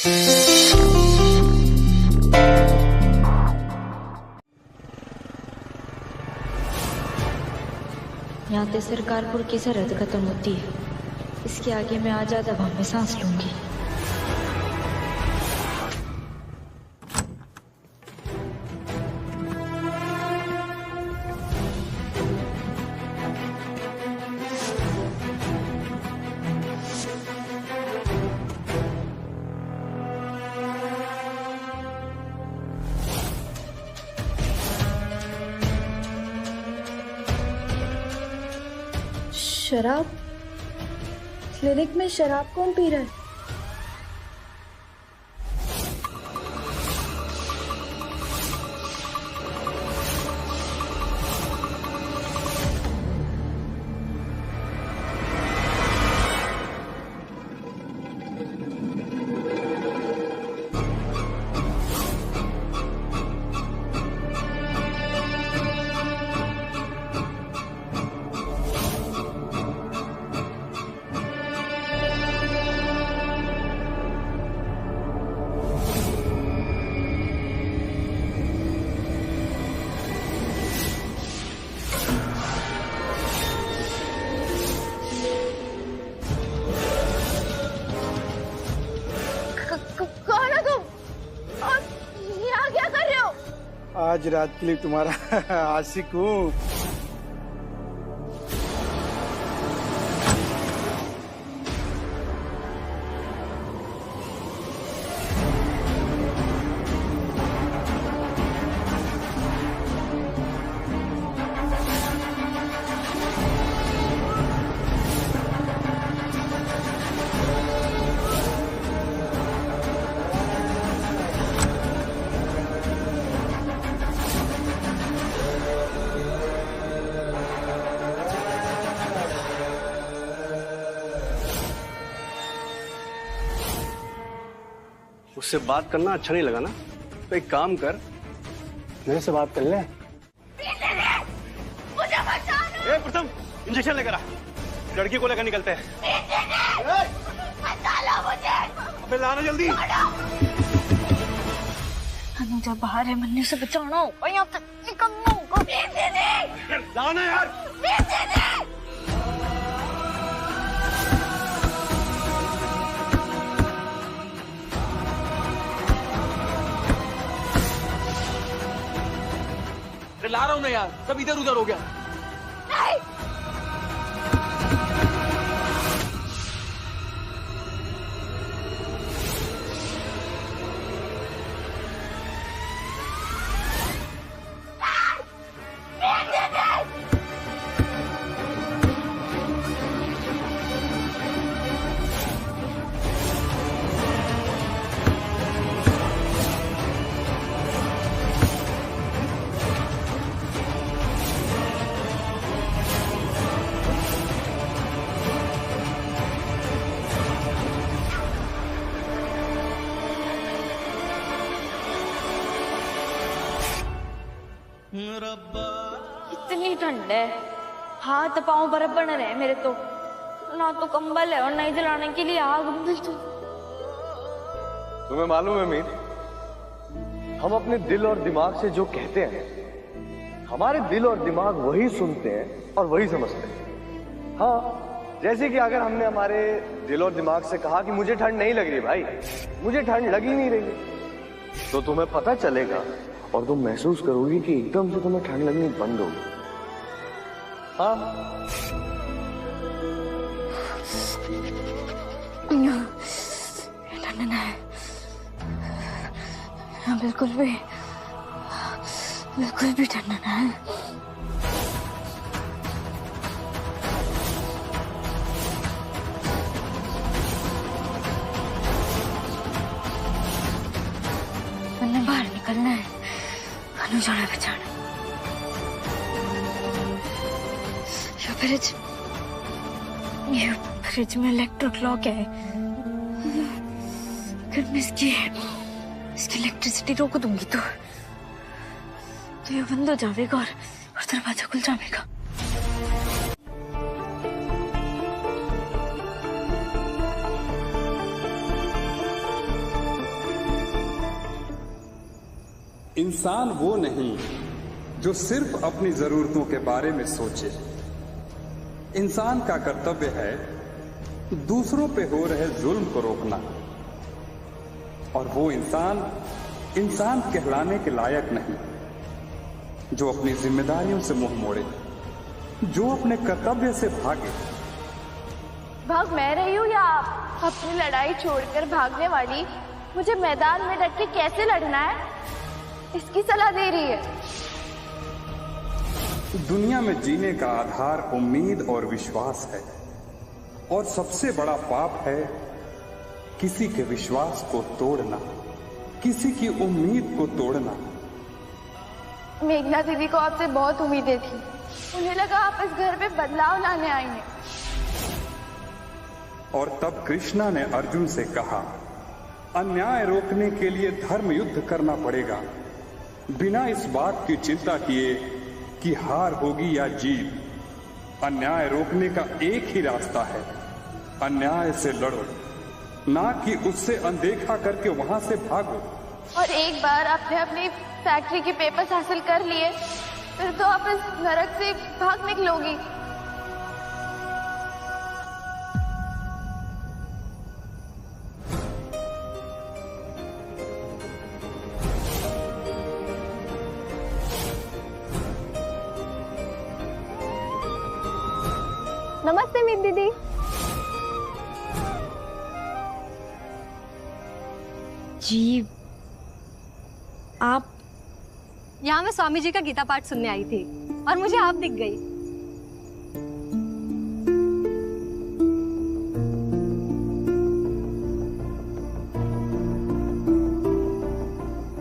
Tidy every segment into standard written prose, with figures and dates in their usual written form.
यहाँ ते सरकारपुर की सरहद खत्म होती है। इसके आगे मैं आजाद हवा में सांस लूंगी। शराब? क्लिनिक में शराब कौन पी रहा है? आज रात के लिए तुम्हारा आशिक हूँ। उससे बात करना अच्छा नहीं लगा ना, तो एक काम कर, मेरे से बात कर ले। मुझे बचा लो। प्रथम इंजेक्शन लेकर आ, लड़की को लेकर निकलते हैं। बचा लो मुझे। अबे लाना जल्दी। अनुजा बाहर है, मन्ने से बचाना होगा, यहाँ तक निकलना होगा। लाना यार। ला रहा हूं ना यार, सब इधर उधर हो गया। नहीं। इतनी ठंड है, हाथ पांव बर्फ बन रहे हैं मेरे तो, ना तो कंबल है और नहीं जलाने के लिए आग। तुम्हें मालूम है मीर, हम अपने दिल और दिमाग से जो कहते हैं, हमारे दिल और दिमाग वही सुनते हैं और वही समझते हैं। हाँ, जैसे कि अगर हमने हमारे दिल और दिमाग से कहा कि मुझे ठंड नहीं लग रही भाई, मुझे ठंड लग ही नहीं रही, तो तुम्हें पता चलेगा और तुम महसूस करोगी कि एकदम से तुम्हें ठंड लगनी बंद होगी। हाँ, ठंड ना है बिल्कुल भी ठंड ना है। मैंने बाहर निकलना है, अनुजा ने बचाना। ये फ्रिज में इलेक्ट्रिक लॉक है, अगर मैं इसकी इलेक्ट्रिसिटी रोक दूंगी तो ये बंद हो जाएगा और दरवाजा खुल जाएगा। इंसान वो नहीं जो सिर्फ अपनी जरूरतों के बारे में सोचे। इंसान का कर्तव्य है दूसरों पे हो रहे जुल्म को रोकना, और वो इंसान कहलाने के लायक नहीं जो अपनी जिम्मेदारियों से मुंह मोड़े, जो अपने कर्तव्य से भागे। भाग मैं रही हूँ या आप? अपनी लड़ाई छोड़कर भागने वाली मुझे मैदान में डट के कैसे लड़ना है, इसकी सलाह दे रही है। दुनिया में जीने का आधार उम्मीद और विश्वास है, और सबसे बड़ा पाप है किसी के विश्वास को तोड़ना, किसी की उम्मीद को तोड़ना। मेघना दीदी को आपसे बहुत उम्मीदें थी, उन्हें लगा आप इस घर में बदलाव लाने आई हैं। और तब कृष्णा ने अर्जुन से कहा, अन्याय रोकने के लिए धर्म युद्ध करना पड़ेगा, बिना इस बात की चिंता किए कि हार होगी या जीत। अन्याय रोकने का एक ही रास्ता है, अन्याय से लड़ो, ना कि उससे अनदेखा करके वहां से भागो। और एक बार आपने अपनी फैक्ट्री के पेपर्स हासिल कर लिए, फिर तो आप इस नरक से भाग निकलोगी। नमस्ते मीत दीदी। जी आप? यहाँ मैं स्वामी जी का गीता पाठ सुनने आई थी और मुझे आप दिख गई।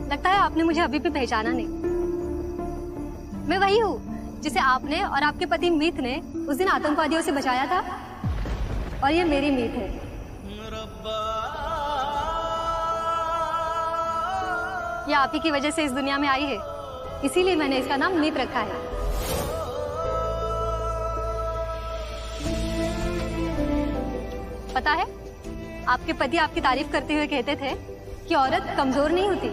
लगता है आपने मुझे अभी भी पहचाना नहीं। मैं वही हूँ जिसे आपने और आपके पति मीत ने उस दिन आतंकवादियों से बचाया था, और ये मेरी मीत है। ये आप ही की वजह से इस दुनिया में आई है, इसीलिए मैंने इसका नाम मीत रखा है। पता है, आपके पति आपकी तारीफ करते हुए कहते थे कि औरत कमजोर नहीं होती,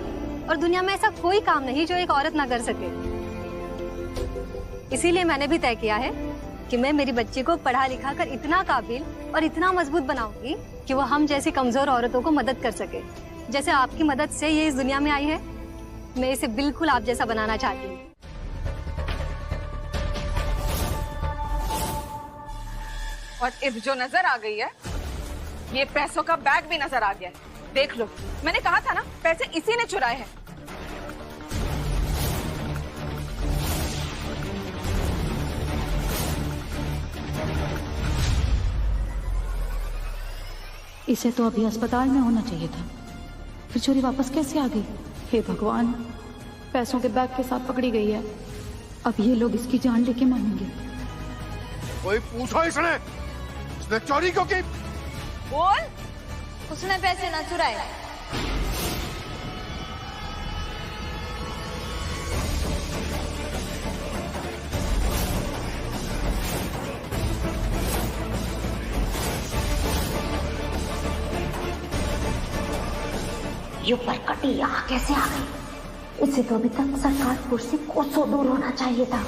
और दुनिया में ऐसा कोई काम नहीं जो एक औरत ना कर सके। इसीलिए मैंने भी तय किया है कि मैं मेरी बच्ची को पढ़ा लिखा कर इतना काबिल और इतना मजबूत बनाऊंगी कि वो हम जैसी कमजोर औरतों को मदद कर सके। जैसे आपकी मदद से ये इस दुनिया में आई है, मैं इसे बिल्कुल आप जैसा बनाना चाहती हूँ। और इफ जो नजर आ गई है, ये पैसों का बैग भी नजर आ गया है। देख लो, मैंने कहा था ना, पैसे इसी ने चुराए हैं। इसे तो अभी अस्पताल में होना चाहिए था, फिर चोरी वापस कैसे आ गई? हे भगवान, पैसों के बैग के साथ पकड़ी गई है। अब ये लोग इसकी जान लेके मानेंगे। कोई पूछो इसने चोरी क्यों की? बोल। उसने पैसे ना चुराए। ये पर कटी यहाँ कैसे आ गई? इसे तो अभी तक सरकारपुर से कोसों दूर होना चाहिए था।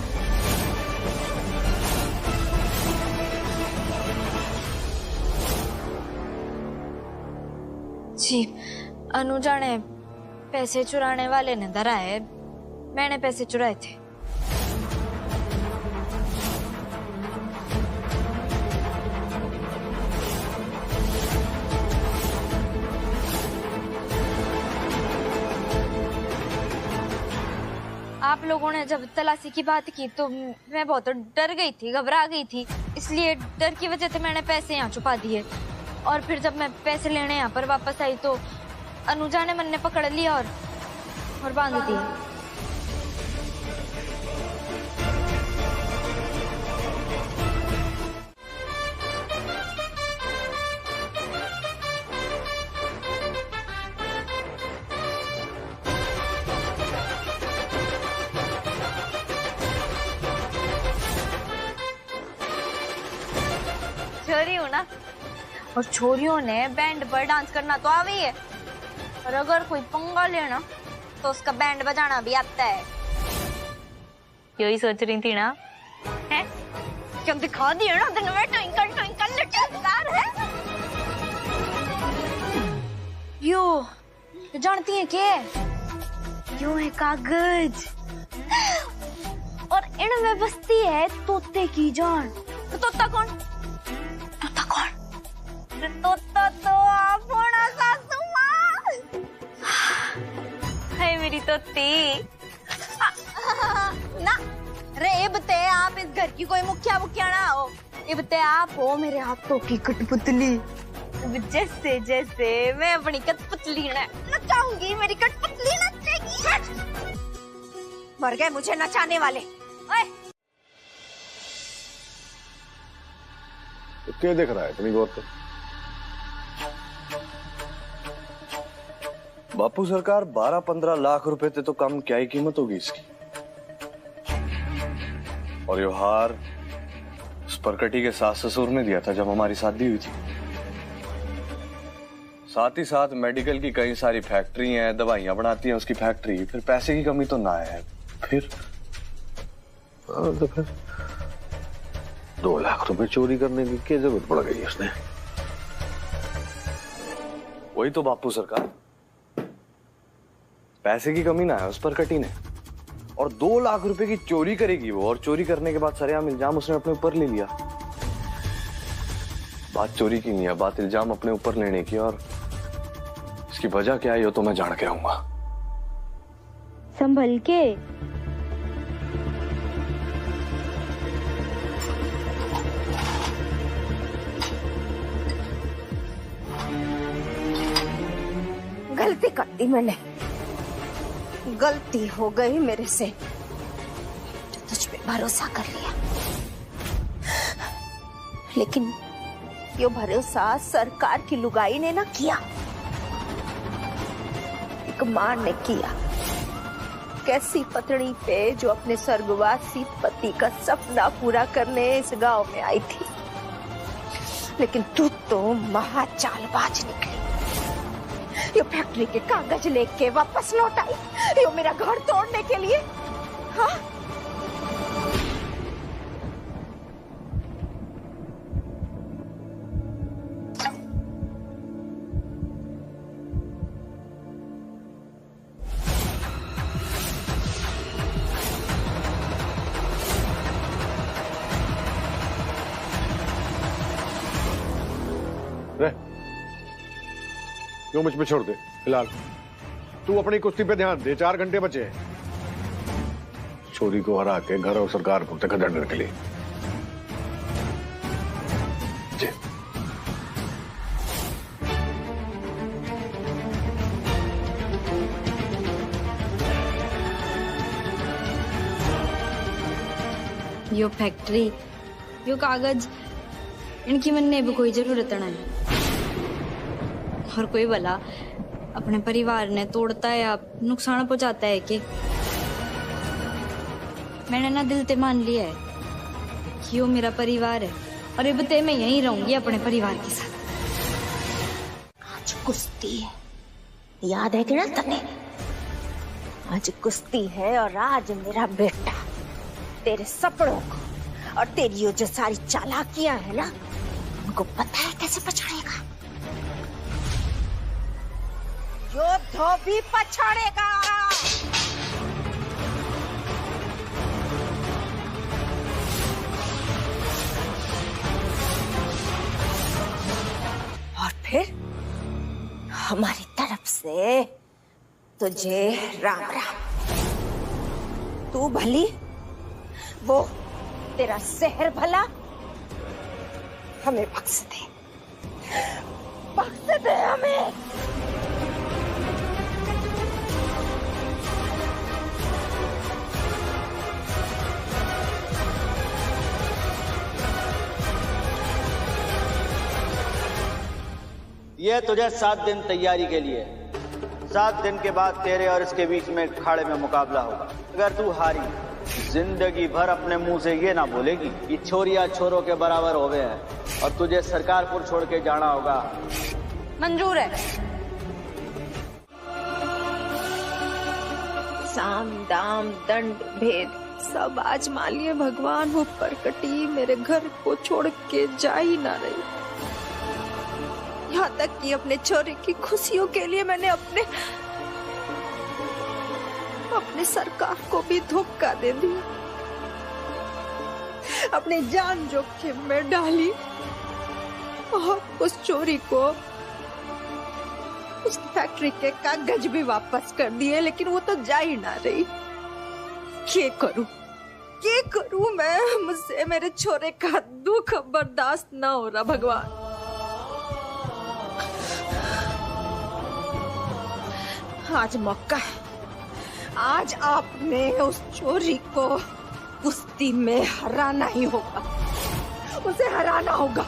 जी, अनुजा ने पैसे चुराने वाले ने धरा है, मैंने पैसे चुराए थे। आप लोगों ने जब तलाशी की बात की तो मैं बहुत डर गई थी, घबरा गई थी, इसलिए डर की वजह से मैंने पैसे यहाँ छुपा दिए। और फिर जब मैं पैसे लेने यहाँ पर वापस आई तो अनुजा ने मैंने पकड़ लिया और बांध दिया। छोरी हूँ ना, और छोरियों ने बैंड पर डांस करना तो आवे ही है, और अगर कोई पंगा लेना तो उसका बैंड बजाना भी आता है। यही सोच रही थी ना, है? क्यों दिखा दिया ना दिन में ट्विंकल ट्विंकल लिटिल स्टार है। यो जानती है क्या? यो है कागज और इनमें बसती है तोते की जान। तो तोता कौन? तोता कौन? तोता तो आप होना सासू माँ। है मेरी तोती। ना रे इबते आप इस घर की कोई मुखिया ना हो। इबते आप हो मेरे हाथों की कठपुतली। जैसे जैसे मैं अपनी कठपुतली नचाऊंगी, मेरी कठपुतली नचेगी। मर गए मुझे नचाने वाले। ओए तो क्या देख रहा है इतनी गौर से? बापू सरकार 12-15 लाख रुपए थे तो कम क्या ही कीमत होगी इसकी। और ये हार उस परकटी के सास ससुर ने दिया था जब हमारी शादी हुई थी। साथ ही साथ मेडिकल की कई सारी फैक्ट्री हैं, दवाइयां बनाती हैं उसकी फैक्ट्री। फिर पैसे की कमी तो ना है। फिर तो फिर 2 लाख रुपए चोरी करने की क्या जरूरत पड़ गई उसने? वही तो बापू सरकार, पैसे की कमी ना है उस परकटी ने। और 2 लाख रुपए की चोरी करेगी वो, और चोरी करने के बाद सरेआम इल्जाम उसने अपने ऊपर ले लिया। बात चोरी की नहीं है, बात इल्जाम अपने ऊपर लेने की। और इसकी वजह क्या है ये तो मैं जान के आऊंगा। संभल के। गलती कर दी मैंने, गलती हो गई मेरे से जो तुझ पे भरोसा कर लिया। लेकिन ये भरोसा सरकार की लुगाई ने ना किया, एक मां ने किया। कैसी पतड़ी पे जो अपने स्वर्गवासी पति का सपना पूरा करने इस गांव में आई थी। लेकिन तू तो महाचालबाज निकली। ये फैक्ट्री के कागज लेके वापस लौट आई, ये मेरा घर तोड़ने के लिए। हाँ? क्यों मुझ पे छोड़ दे फिलहाल। तू अपनी कुश्ती पे ध्यान दे, 4 घंटे बचे हैं चोरी को हरा के घर और सरकार को तक दंडने के लिए। जी। यो फैक्ट्री, यो कागज, इनकी मनने भी कोई जरूरत ना है। और कोई भला अपने परिवार ने तोड़ता है या नुकसान पहुंचाता है कि मैंने ना दिल ते मान लिया है कि वो मेरा परिवार है और अब ते मैं यहीं रहूंगी अपने परिवार के साथ। आज कुश्ती है, याद है कि ना तने? आज कुश्ती है और आज मेरा बेटा तेरे सपनों को और तेरी ये जो सारी चालाकियां है ना, उनको पता है कैसे पछाड़ेगा। जो धोबी पछाड़ेगा। और फिर हमारी तरफ से तुझे राम राम। तू भली, वो तेरा शहर भला। हमें बख्श दे, बख्श दे हमें। ये तुझे 7 दिन तैयारी के लिए। 7 दिन के बाद तेरे और इसके बीच में अखाड़े में मुकाबला होगा। अगर तू हारी, जिंदगी भर अपने मुंह से ये ना बोलेगी कि छोरिया छोरों के बराबर हो गए हैं और तुझे सरकारपुर छोड़ के जाना होगा। मंजूर है। साम दाम दंड भेद सब आजमा लिए भगवान। वो परकटी मेरे घर को छोड़ के जा ही ना रही। यहाँ तक कि अपने छोरे की खुशियों के लिए मैंने अपने सरकार को भी धोखा दे दिया, अपनी जान जोखिम में डाली और उस चोरी को, उस फैक्ट्री के कागज भी वापस कर दिए, लेकिन वो तो जा ही ना रही। क्या करूं मैं? मुझसे मेरे छोरे का दुख बर्दाश्त ना हो रहा भगवान। आज मौका है, आज आपने उस चोरी को कुश्ती में हराना ही होगा, उसे हराना होगा।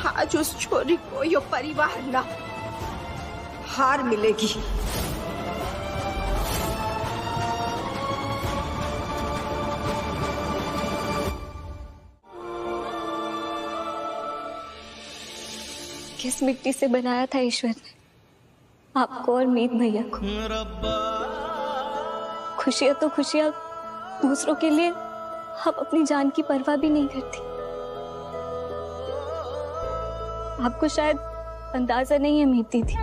आज उस चोरी को यो परिवार ना हार मिलेगी। किस मिट्टी से बनाया था ईश्वर ने आपको और मीत भैया को? खुशियां तो खुशियां, दूसरों के लिए हम अपनी जान की परवाह भी नहीं करती। आपको शायद अंदाजा नहीं है मीत दीदी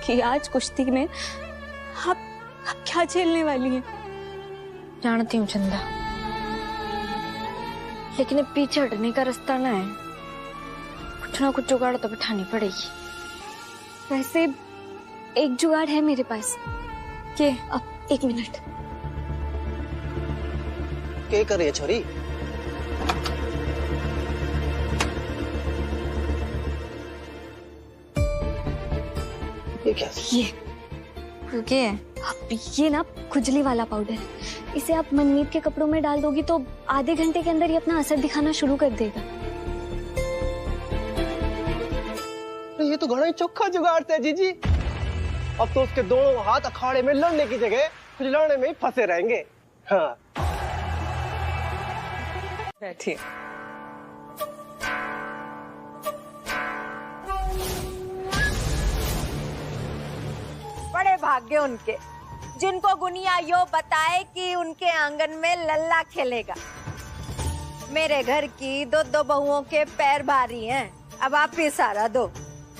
कि आज कुश्ती में आप क्या झेलने वाली हैं। जानती हूँ चंदा, लेकिन अब पीछे हटने का रास्ता ना है। कुछ ना कुछ जुगाड़ तो बिठानी पड़ेगी। वैसे एक जुगाड़ है मेरे पास। ये अब 1 मिनट। क्या कर रही है छोरी? ये क्या? ये अब ये ना खुजली वाला पाउडर है। इसे आप मनमीत के कपड़ों में डाल दोगी तो आधे घंटे के अंदर ये अपना असर दिखाना शुरू कर देगा। ये तो घना ही चोखा जुगाड़ है जीजी। अब तो उसके दोनों हाथ अखाड़े में लड़ने की जगह लड़ने में ही फंसे रहेंगे। हाँ बैठिए। बड़े भाग्य उनके जिनको गुनिया यो बताए कि उनके आंगन में लल्ला खेलेगा। मेरे घर की 2 बहुओं के पैर भारी हैं। अब आप ही सहारा दो।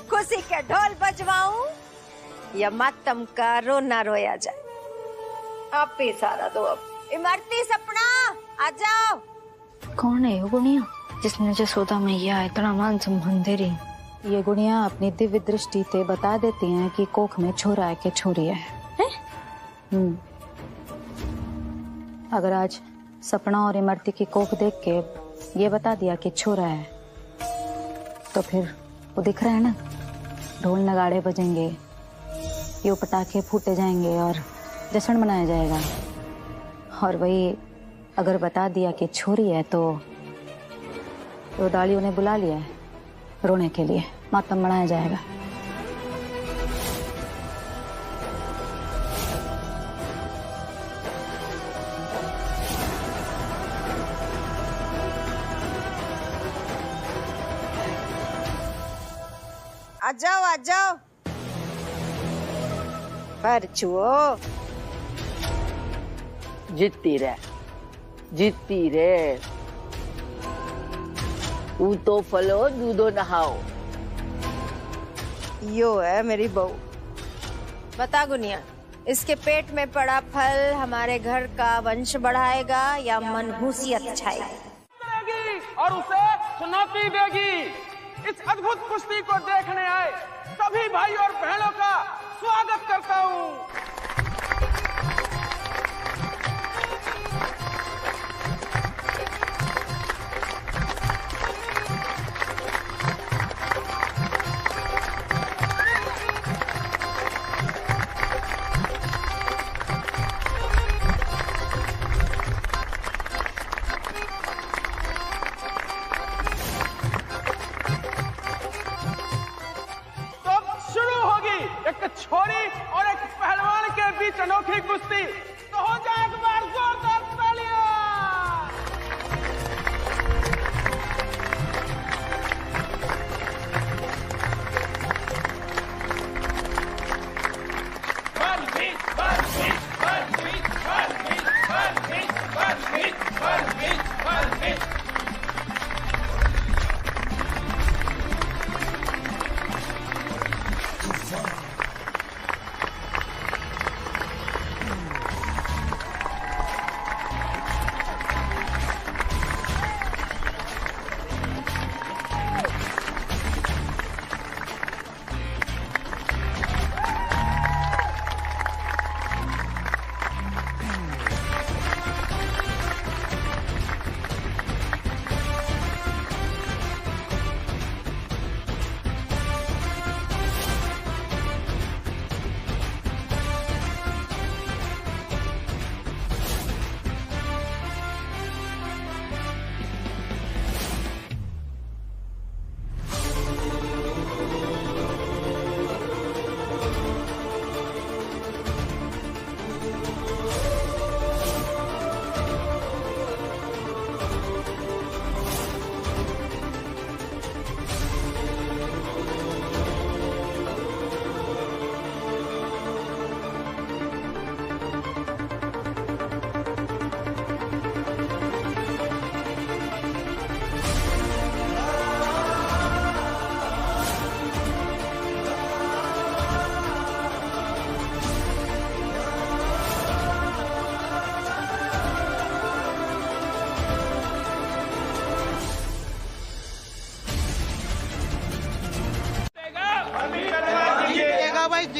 खुशी के ढोल बजवाऊं या मातम का रोना रोया जाए? आप ही सहारा दो। अब इमरती सपना आ जाओ। कौन है वो गुनिया जिसने जसोदा मैया इतना मान सम्मान दे रही? ये गुड़िया अपनी दिव्य दृष्टि से बता देती हैं कि कोख में छोरा है कि छोरी है? अगर आज सपना और इमरती की कोख देख के ये बता दिया कि छोरा है, तो फिर वो दिख रहा है ना, ढोल नगाड़े बजेंगे, ये पटाखे फूटे जाएंगे और जश्न मनाया जाएगा। और वही अगर बता दिया कि छोरी है तो दाढ़ी उन्हें बुला लिया है रोने के लिए, मातम मनाया जाएगा। आ जाओ परचुओ। जीतती रे तो फलो दूधो नहाओ। यो है मेरी बहू। बता गुनिया, इसके पेट में पड़ा फल हमारे घर का वंश बढ़ाएगा या मनहूसियत छाएगी? और उसे चुनौती देगी। इस अद्भुत कुश्ती को देखने आए सभी भाई और बहनों का स्वागत करता हूँ। छोरी और एक पहलवान के बीच अनोखी कुश्ती। तो हो जाए एक बार जोरदार तालियां।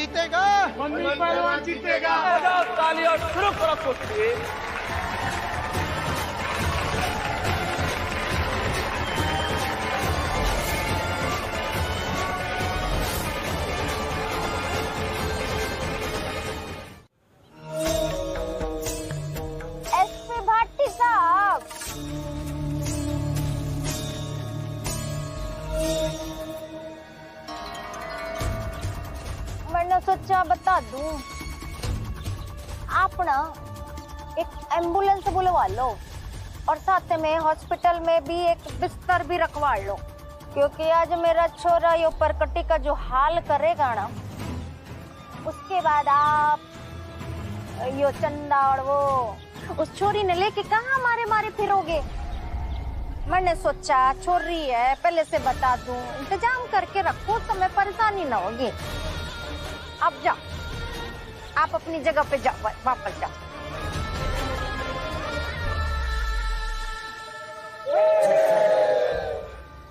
जीतेगा। मन्नी पहलवान जीतेगा। तालियां शुरू करो कुश्ती। एसपी भाटी साहब, मैंने सोचा बता दूं, आप ना एक एम्बुलेंस बुलवा लो और साथ में हॉस्पिटल में भी एक बिस्तर भी रखवा लो, क्योंकि आज मेरा छोरा यो परकटी का जो हाल करेगा ना, उसके बाद आप यो चंदा और वो उस छोरी ने लेके कहाँ मारे मारे फिरोगे। मैंने सोचा छोरी है, पहले से बता दूं, इंतजाम करके रखो तो मैं परेशानी ना होगी। अब जाओ, आप अपनी जगह पे जाओ, वापस जाओ।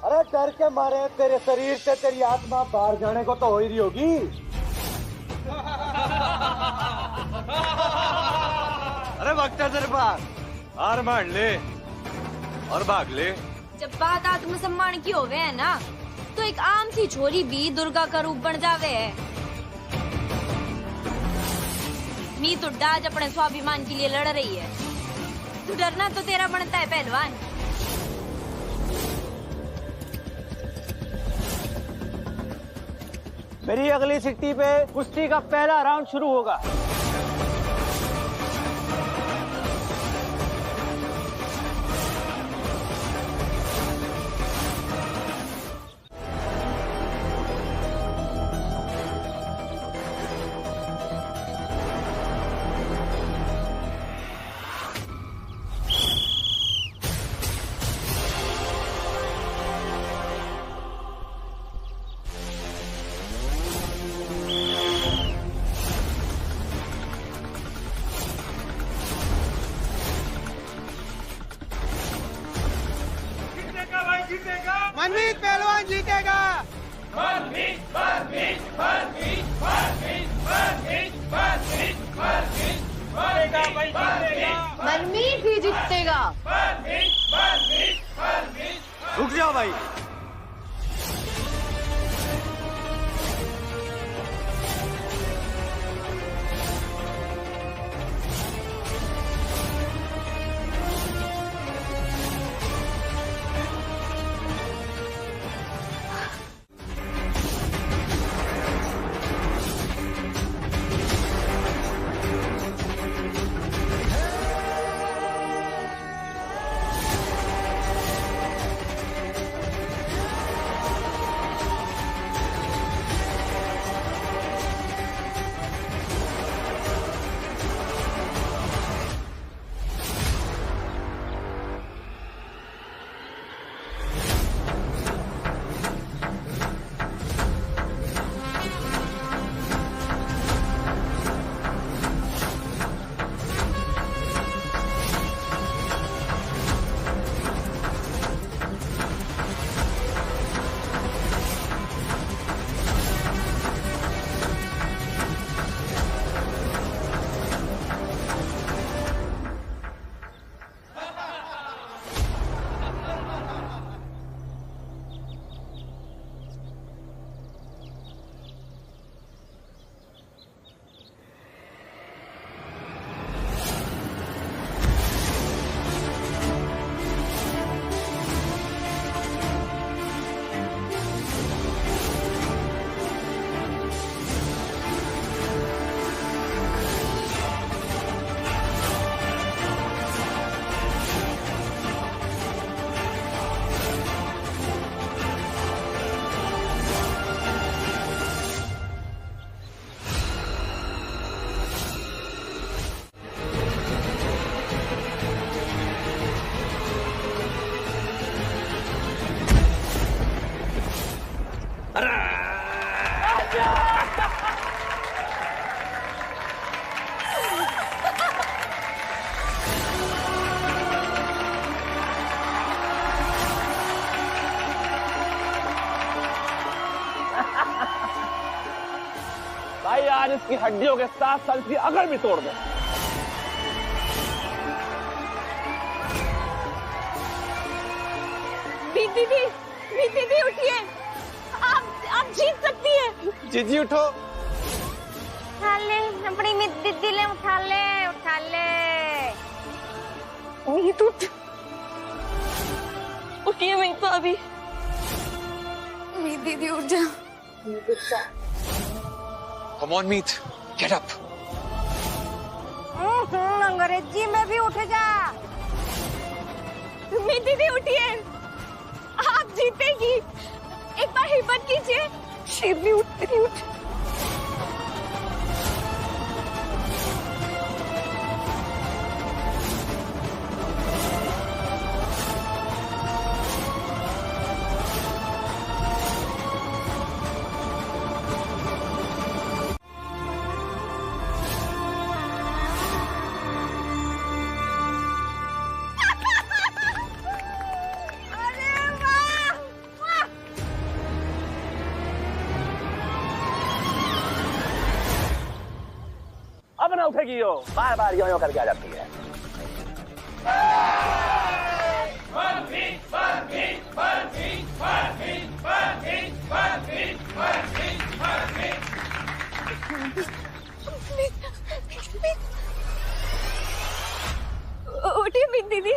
अरे डर के मारे तेरे शरीर से तेरी आत्मा बाहर जाने को तो हो ही रही होगी। अरे वक्त है तेरे पास, हार मान ले और भाग ले। जब बात आत्मसम्मान की होवे है ना, तो एक आम सी छोरी भी दुर्गा का रूप बन जावे है। मी तो डाज अपने स्वाभिमान के लिए लड़ रही है, तू डरना तो तेरा बनता है पहलवान। मेरी अगली सिट्टी पे कुश्ती का पहला राउंड शुरू होगा। मनमीत पहलवान जीतेगा। मनमीत भी जीतेगा। रुक जाओ भाई, भाई आज इसकी हड्डियों के साथ साथ इसकी अकड़ भी तोड़ दे। दीदी उठिए, आप जीत सकती है। जीजी उठो। उठा ले अपनी दीदी ले, उठा ले। मीत उठिए वहीं तो अभी। मीत दीदी उठ जा। Come on, Meet. Get up. अंग्रेजी में भी उठ जा। मीत दीदी उठिए, आप जीतेगी। एक बार हिम्मत कीजिए। शिवली उठ। अब ना उठेगी यो, बार बार यो करके आ जाती है। उठिए मीत दीदी,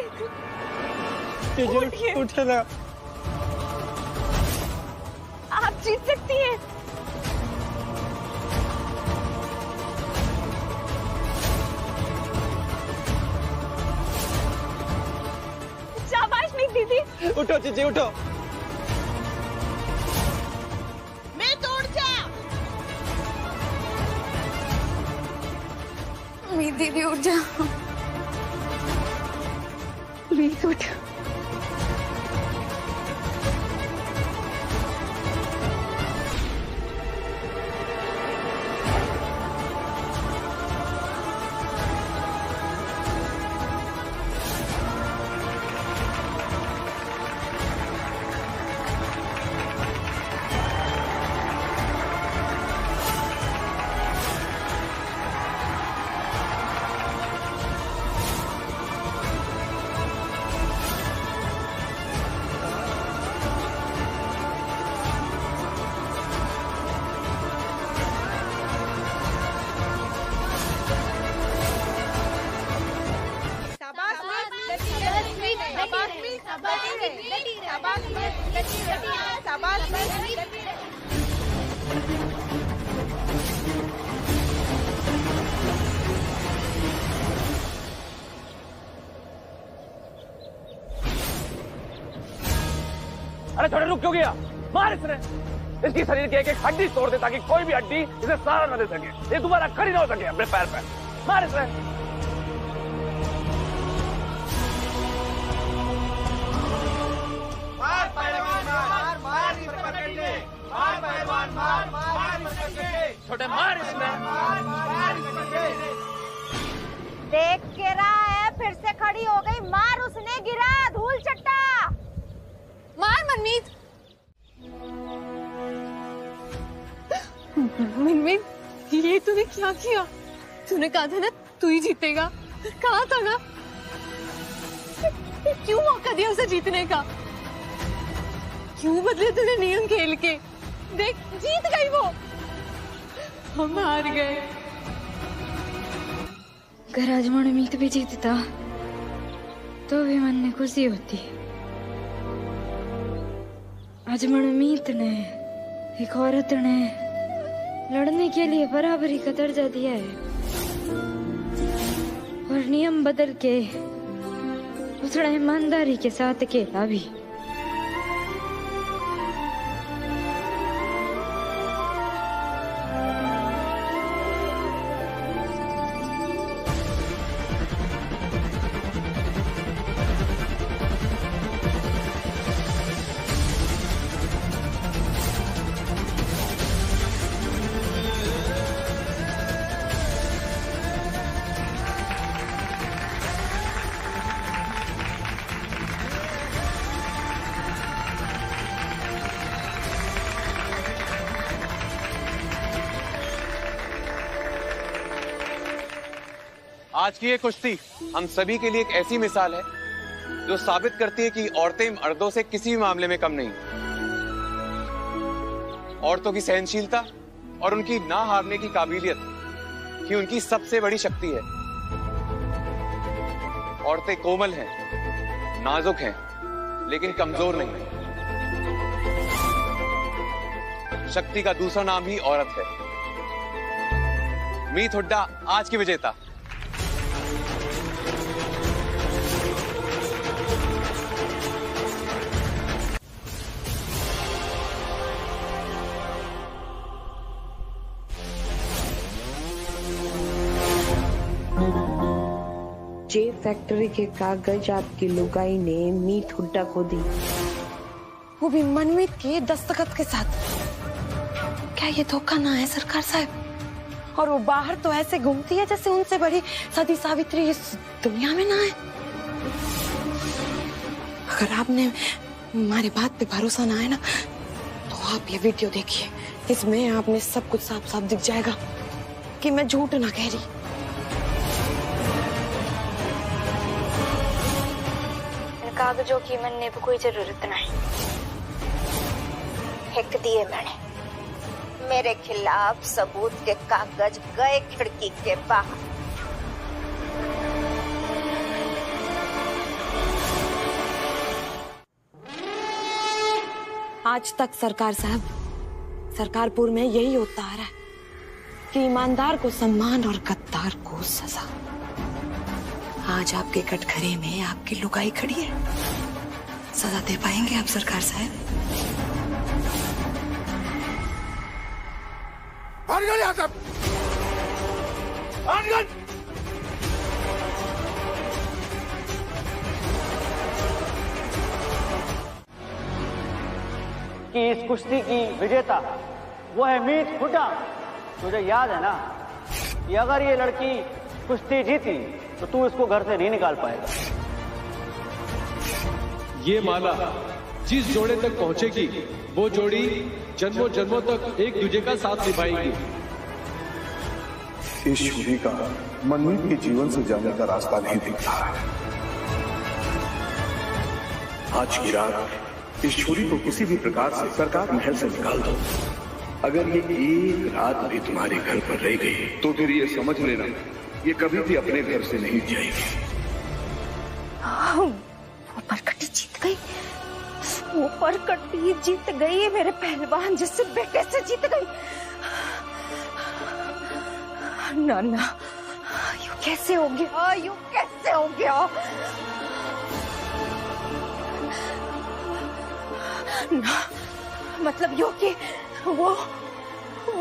उठे ना। आप जीत सकती हैं। शाबाश मीत दीदी। उठो जीजी उठो। मैं तोड़ जा। मीत दीदी उठ जा। मीत उठ। अरे छोटे रुक क्यों गया? मार इसने। इसकी शरीर की एक हड्डी तोड़ दे ताकि कोई भी हड्डी इसे सहारा न दे सके, ये दोबारा खड़ी ना हो सके अपने पैर पे। मार इसने। छोटे मार इसमें। देख के रहा है, फिर से खड़ी हो गई। मार, उसने गिरा, धूल चट्टा। मार मनमीत। मनमीत, ये तूने क्या किया? तूने कहा था ना तू ही जीतेगा। कहा था ना? क्यों मौका दिया उसे जीतने का? क्यों बदले तूने नियम खेल के? देख, जीत गई वो, हम हार गए। अगर आज मनमीत भी जीतता तो भी मन में खुशी होती। आज मनमीत ने, एक औरत ने लड़ने के लिए बराबरी का दर्जा दिया है और नियम बदल के थोड़ा ईमानदारी के साथ खेला भी। आज की ये कुश्ती हम सभी के लिए एक ऐसी मिसाल है जो साबित करती है कि औरतें मर्दों से किसी भी मामले में कम नहीं। औरतों की सहनशीलता और उनकी ना हारने की काबिलियत ही उनकी सबसे बड़ी शक्ति है। औरतें कोमल हैं, नाजुक हैं, लेकिन कमजोर नहीं। शक्ति का दूसरा नाम ही औरत है। मीत हुड्डा आज की विजेता। जे फैक्ट्री के कागज आपकी लुगाई ने मीत हुड्डा को दी, वो भी मनमीत के दस्तखत के साथ। क्या ये धोखा ना है सरकार साहब? और वो बाहर तो ऐसे घूमती है जैसे उनसे बड़ी सती सावित्री इस दुनिया में ना है। अगर आपने हमारी बात पे भरोसा ना है ना, तो आप ये वीडियो देखिए। इसमें आपने सब कुछ साफ साफ दिख जाएगा कि मैं झूठ ना कह रही। कागजों की मनने पे कोई जरूरत नहीं। फेंक दिए मैंने। मेरे खिलाफ सबूत के कागज गए खिड़की के बाहर। आज तक सरकार साहब, सरकारपुर में यही होता आ रहा है कि ईमानदार को सम्मान और गद्दार को सजा। आज आपके कटघरे में आपकी लुगाई खड़ी है। सजा दे पाएंगे आप सरकार साहब? कि इस कुश्ती की विजेता वो है मीत हुड्डा। तुझे याद है ना कि अगर ये लड़की कुश्ती जीती तो तू इसको घर से नहीं निकाल पाएगा। ये माला जिस जोड़े तक पहुंचेगी वो जोड़ी जन्मों जन्मों तक एक दूसरे का साथ निभाएगी। इस छुरी का मनमीत के जीवन से जाने का रास्ता नहीं दिख रहा है। आज की रात इस छुरी को किसी भी प्रकार से सरकार महल से निकाल दो। अगर ये एक रात भी तुम्हारे घर पर रह गई तो फिर ये समझ लेना, ये कभी भी अपने घर से नहीं जाएगी। वो परकटी जीत गई। वो परकटी जीत गई मेरे पहलवान जिससे बेटे से जीत गई। ना ना, यू कैसे हो गया? यू कैसे हो गया? ना मतलब यो कि वो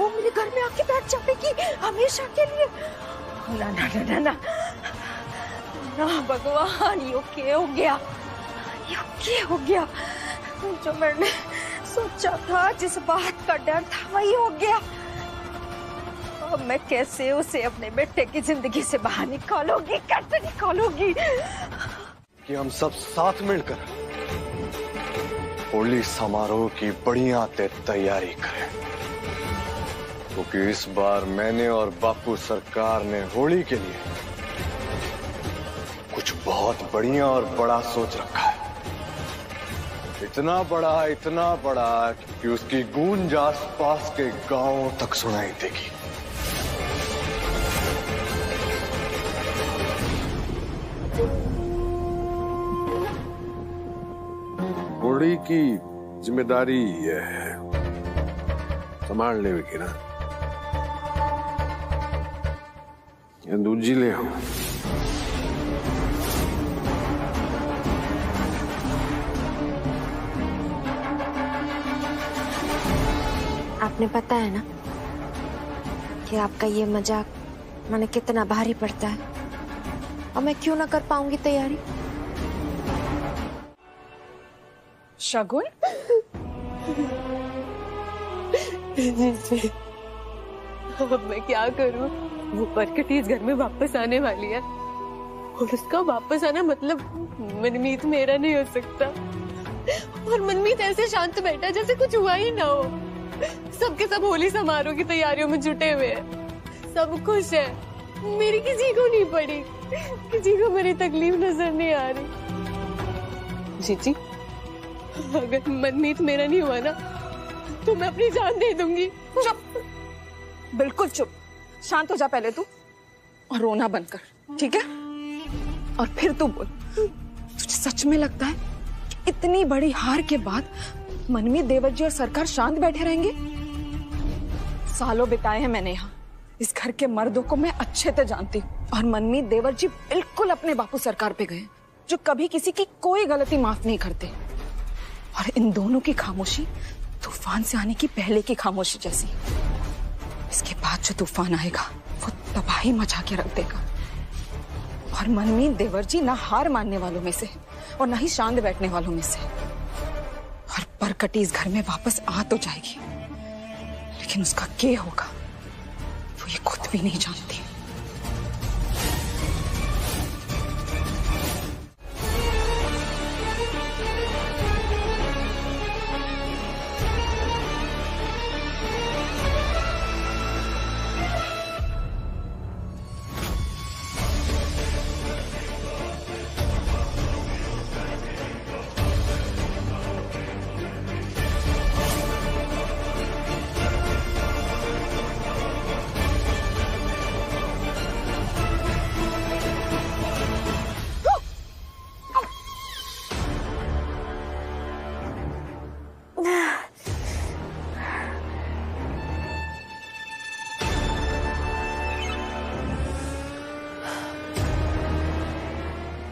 मेरे घर में आके बैठ जाएगी हमेशा के लिए। ना ना ना ना ना, ना भगवान, यो क्या हो गया? यो क्या हो गया? जो मैंने सोचा था, जिस बात का डर था, वही हो गया। अब मैं कैसे उसे अपने बेटे की जिंदगी से बाहर निकालूंगी? कैसे निकालूंगी? कि हम सब साथ मिलकर होली समारोह की बढ़िया तैयारी करें, क्योंकि इस बार मैंने और बापू सरकार ने होली के लिए कुछ बहुत बढ़िया और बड़ा सोच रखा है। इतना बड़ा कि उसकी गूंज आसपास के गांवों तक सुनाई देगी। होली की जिम्मेदारी ये है, संभाल ले की ना। दूजी ले आओ। आपने पता है ना कि आपका ये मजाक मैंने कितना भारी पड़ता है, और मैं क्यों ना कर पाऊंगी तैयारी? शगुन? अब मैं क्या करूं? वो परकटी इस घर में वापस आने वाली है, और उसका वापस आना मतलब मनमीत मेरा नहीं हो सकता। और मनमीत ऐसे शांत बैठा जैसे कुछ हुआ ही ना हो। सबके सब होली समारोह की तैयारियों में जुटे हुए हैं, सब खुश है। मेरी किसी को नहीं पड़ी, किसी को मेरी तकलीफ नजर नहीं आ रही। जीजी, अगर मनमीत मेरा नहीं हुआ ना तो मैं अपनी जान दे दूंगी। चुप, बिल्कुल चुप। शांत हो जा पहले तू और रोना बंद कर, ठीक है? और फिर तू बोल, तुझे सच में लगता है कि इतनी बड़ी हार के बाद मनमीत, देवर जी और सरकार शांत बैठे रहेंगे? सालों बिताए हैं मैंने यहाँ, इस घर के मर्दों को मैं अच्छे से जानती हूँ, और मनमीत, देवर जी बिल्कुल अपने बापू सरकार पे गए, जो कभी किसी की कोई गलती माफ नहीं करते। और इन दोनों की खामोशी तूफान से आने की पहले की खामोशी जैसी। इसके बाद जो तूफान आएगा वो तबाही मचा के रख देगा। और मनमीत, देवर जी ना हार मानने वालों में से और ना ही शांत बैठने वालों में से। और बरकटी इस घर में वापस आ तो जाएगी, लेकिन उसका क्या होगा वो ये खुद भी नहीं जानती।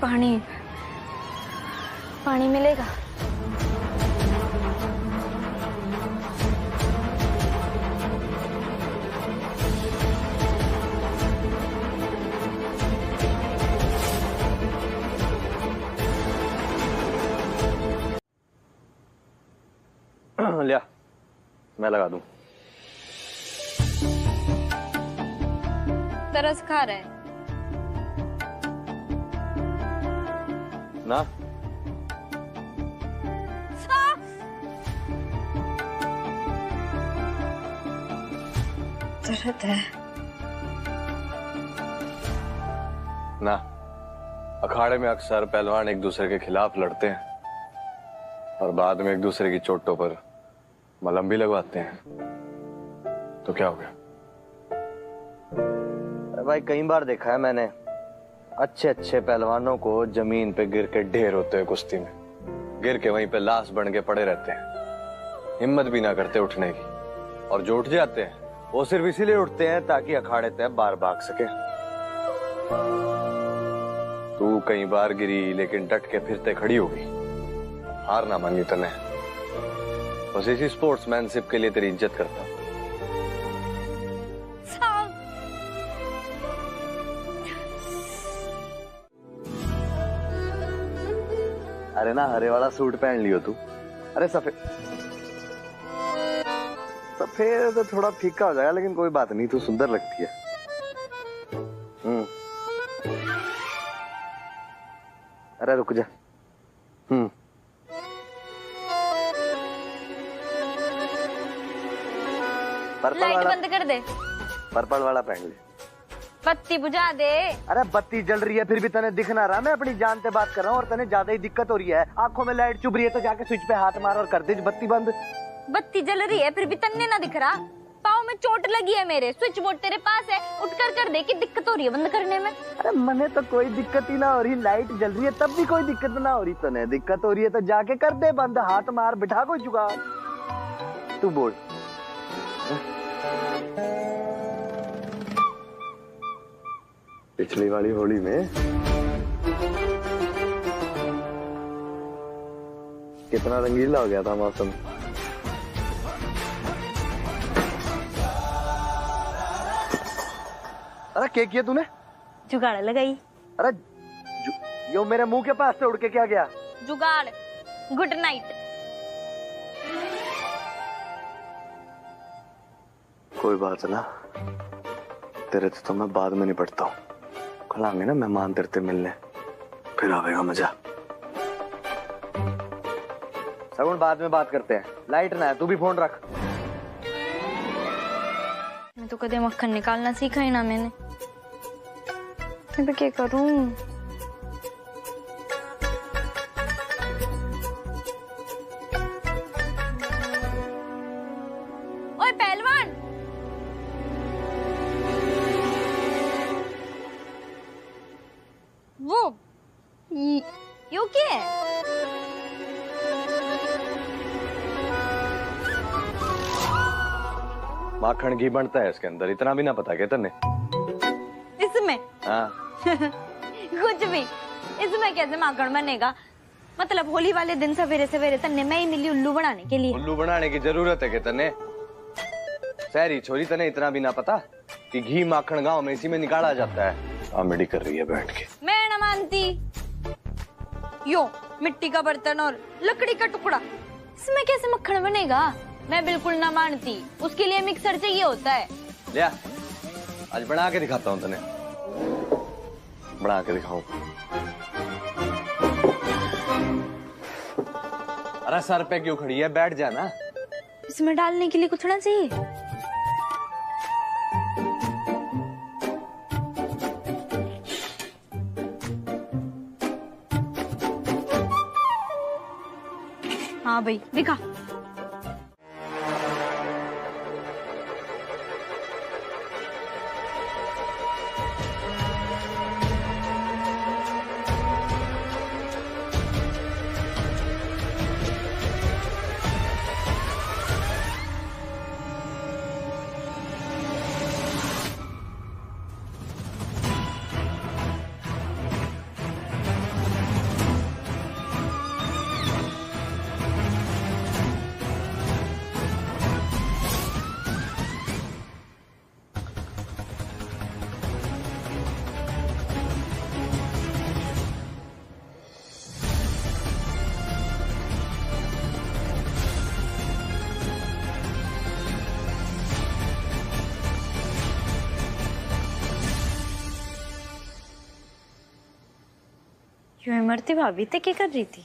पानी, पानी मिलेगा? लिया, मैं लगा दूं। तरस खा रहे हैं ना? दर्द है ना? अखाड़े में अक्सर पहलवान एक दूसरे के खिलाफ लड़ते हैं और बाद में एक दूसरे की चोटों पर मलहम भी लगवाते हैं। तो क्या हो गया? अरे भाई, कई बार देखा है मैंने अच्छे अच्छे पहलवानों को जमीन पे गिर के ढेर होते हैं कुश्ती में, गिर के वहीं पे लाश बन के पड़े रहते हैं, हिम्मत भी ना करते उठने की। और जो उठ जाते हैं वो सिर्फ इसीलिए उठते हैं ताकि अखाड़े तय बार भाग सके। तू कई बार गिरी लेकिन डट के फिरते खड़ी होगी, हार ना मानी तने। बस इसी स्पोर्ट्समैनशिप के लिए तेरी इज्जत करता हूं। अरे ना, हरे वाला सूट पहन लियो तू। अरे सफेद सफेद तो थोड़ा फीका हो जाएगा, लेकिन कोई बात नहीं, तू सुंदर लगती है। अरे रुक जा। लाइट बंद कर दे। पर्पल वाला पहन ले। बत्ती बुझा दे। अरे बत्ती जल रही है फिर भी तने दिख ना रहा? मैं अपनी जान से बात कर रहा हूँ और तने ज्यादा ही दिक्कत हो रही है। आंखों में लाइट चुभ रही है तो जाके स्विच पे हाथ मार और कर दे बत्ती बंद। बत्ती जल रही है फिर भी तन्ने ना दिख रहा? पाँव में चोट लगी है मेरे, स्विच बोर्ड तेरे पास है, उठकर कर दे। कि दिक्कत हो रही है बंद करने में? अरे मने तो कोई दिक्कत ही ना हो रही, लाइट जल रही है तब भी कोई दिक्कत ना हो रही। तने दिक्कत हो रही है तो जाके कर दे बंद, हाथ मार, बिठा कोई जुगाड़। तू बोल। पिछली वाली होली में कितना रंगीला हो गया था मौसम। अरे क्या किया तूने? जुगाड़ लगाई। अरे यो मेरे मुंह के पास से उड़ के क्या गया? जुगाड़। Good night. कोई बात ना, तेरे तो मैं बाद में निपटता हूँ। कल आएंगे ना मेहमान तेरे मिलने, फिर आवेगा मजा। सगुन बाद में बात करते हैं। लाइट ना है, तू भी फोन रख। मैं तो कदे मक्खन निकालना सीखा ही ना मैंने। मैं क्या करूं? ओए पहलवान, वो यू क्या है? माखन घी बनता है इसके अंदर, इतना भी ना पता क्या तन्ने? इसमें हाँ कुछ भी, इसमें कैसे माखन बनेगा? मतलब होली वाले दिन सवेरे सवेरे तन्ने मैं ही मिली उल्लू बनाने के लिए। उल्लू बनाने की जरूरत है क्या तन्ने? सहरी छोरी तने इतना भी ना पता कि घी माखन गांव में इसी में निकाला जाता है। कॉमेडी कर रही है बैठ के। मैं न मानती। यो मिट्टी का बर्तन और लकड़ी का टुकड़ा, इसमें कैसे मक्खन बनेगा? मैं बिल्कुल ना मानती, उसके लिए मिक्सर चाहिए होता है। लिया आज बना के दिखाता हूँ तने, बना के दिखाऊं। अरे सर पे क्यों खड़ी है, बैठ जाना। इसमें डालने के लिए कुछ ना चाहिए? हाँ भाई दिखा। क्यों इमरती भाभी ते क्या कर रही थी?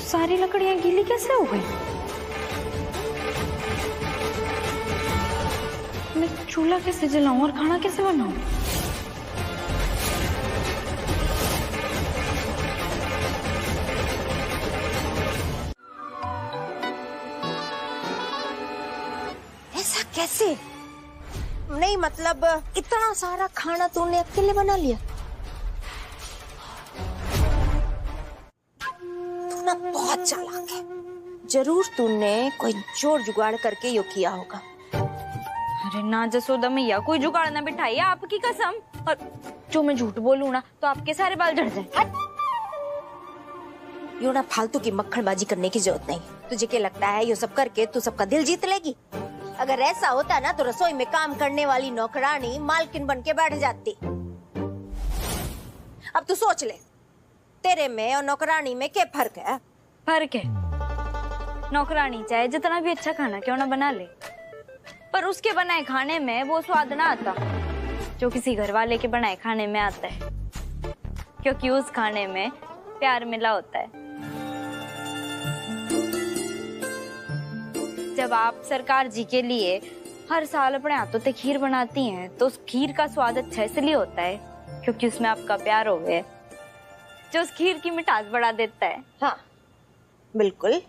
सारी लकड़ियां गीली कैसे हो गई? मैं चूल्हा कैसे जलाऊं और खाना कैसे बनाऊं? ऐसा कैसे? नहीं मतलब इतना सारा खाना तूने अकेले बना लिया? बहुत चालाक है, जरूर तूने कोई जोर जुगाड़ करके यो किया होगा। अरे ना जसोदा मैया, कोई जुगाड़ ना बिठाई, आपकी कसम। और जो मैं झूठ बोलूं ना तो आपके सारे बाल झड़ जाए। यो ना फालतू की मक्खनबाजी करने की जरूरत नहीं। तुझे क्या लगता है ये सब करके तू सबका दिल जीत लेगी? अगर ऐसा होता ना तो रसोई में काम करने वाली नौकरानी मालकिन बन के बैठ जाती। अब तू सोच ले, तेरे में और नौकरानी में क्या फर्क है? फर्क है, नौकरानी चाहे जितना भी अच्छा खाना क्यों ना बना ले, पर उसके बनाए खाने में वो स्वाद ना आता जो किसी घर वाले के बनाए खाने में आता है, क्योंकि उस खाने में प्यार मिला होता है। जब आप सरकार जी के लिए हर साल अपने हाथों से खीर बनाती हैं तो उस खीर का स्वाद अच्छा इसलिए होता है क्योंकि उसमें आपका प्यार हो गया, जो उस खीर की मिठास बढ़ा देता है। हाँ बिल्कुल,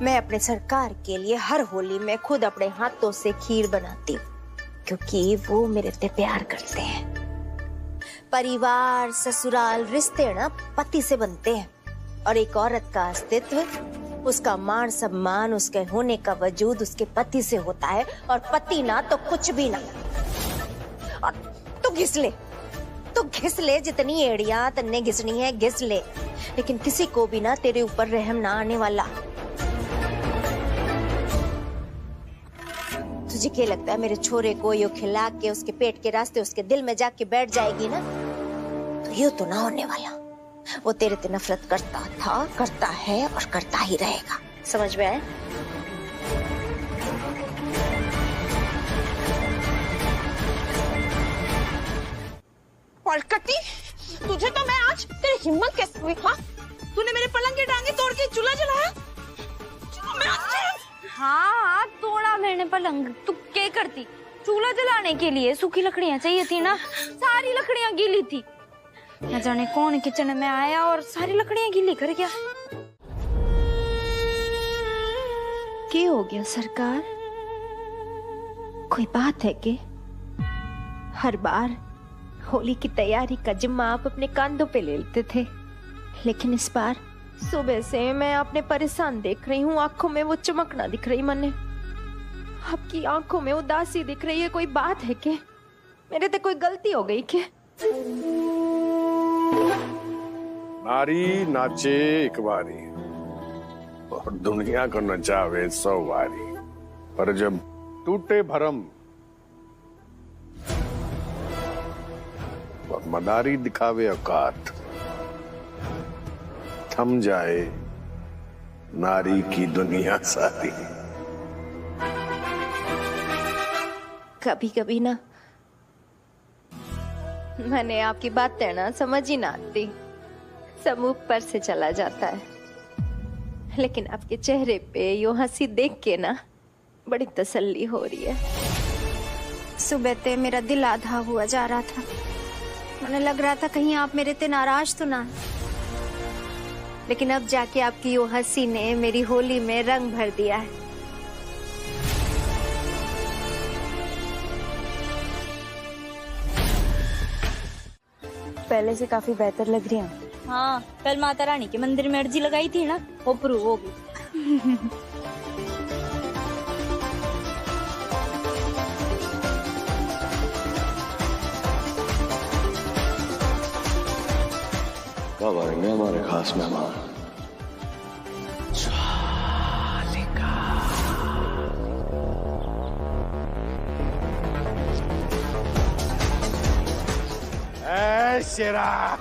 मैं अपने सरकार के लिए हर होली में खुद अपने हाथों से खीर बनाती हूँ क्योंकि वो मेरे से प्यार करते हैं। परिवार, ससुराल, रिश्ते ना पति से बनते हैं और एक औरत का अस्तित्व, उसका मान सम्मान, उसके होने का वजूद उसके पति से होता है। और पति ना तो कुछ भी ना। और तू घिस ले जितनी एड़ियां तन्ने घिसनी है घिस ले, लेकिन किसी को भी ना तेरे ऊपर रहम ना आने वाला। तुझे क्या लगता है मेरे छोरे को यो खिला के उसके पेट के रास्ते उसके दिल में जाके बैठ जाएगी ना? तो यो तो ना होने वाला। वो तेरे से नफरत करता था, करता है और करता ही रहेगा। समझ में आया? पलकटी, तुझे तो मैं आज तेरी हिम्मत कैसे हुई? हाँ, तूने मेरे पलंग की टांगे तोड़ के चूल्हा जलाया? हाँ, तोड़ा मैंने पलंग। तू क्या करती? चूल्हा जलाने के लिए सूखी लकड़ियां चाहिए थी ना, सारी लकड़ियां गीली थी। न जाने कौन किचन में आया और सारी लकड़ियां गीली कर गया। क्या हो गया सरकार? कोई बात है कि हर बार होली की तैयारी का जिम्मा आप अपने कांधों पे ले लेते थे, लेकिन इस बार सुबह से मैं आपने परेशान देख रही हूँ। आंखों में वो चमक ना दिख रही मने, आपकी आंखों में उदासी दिख रही है। कोई बात है क्या? मेरे से कोई गलती हो गई क्या? नारी नाचे एक बारी और दुनिया को नचावे 100 बारी, पर जब टूटे भरम और मदारी दिखावे औकात, थम जाए नारी की दुनिया सारी। कभी कभी ना मैंने आपकी बातें ना समझ ही ना आती, सब ऊपर से चला जाता है। लेकिन आपके चेहरे पे यो हंसी देख के ना बड़ी तसल्ली हो रही है। सुबह ते मेरा दिल आधा हुआ जा रहा था, मुझे लग रहा था कहीं आप मेरे ते नाराज तो ना, लेकिन अब जाके आपकी यो हंसी ने मेरी होली में रंग भर दिया है। पहले से काफी बेहतर लग रही है। हाँ, कल माता रानी के मंदिर में अर्जी लगाई थी ना, वो प्रूव हो गई। कब आएंगे हमारे खास मेहमान? शेरा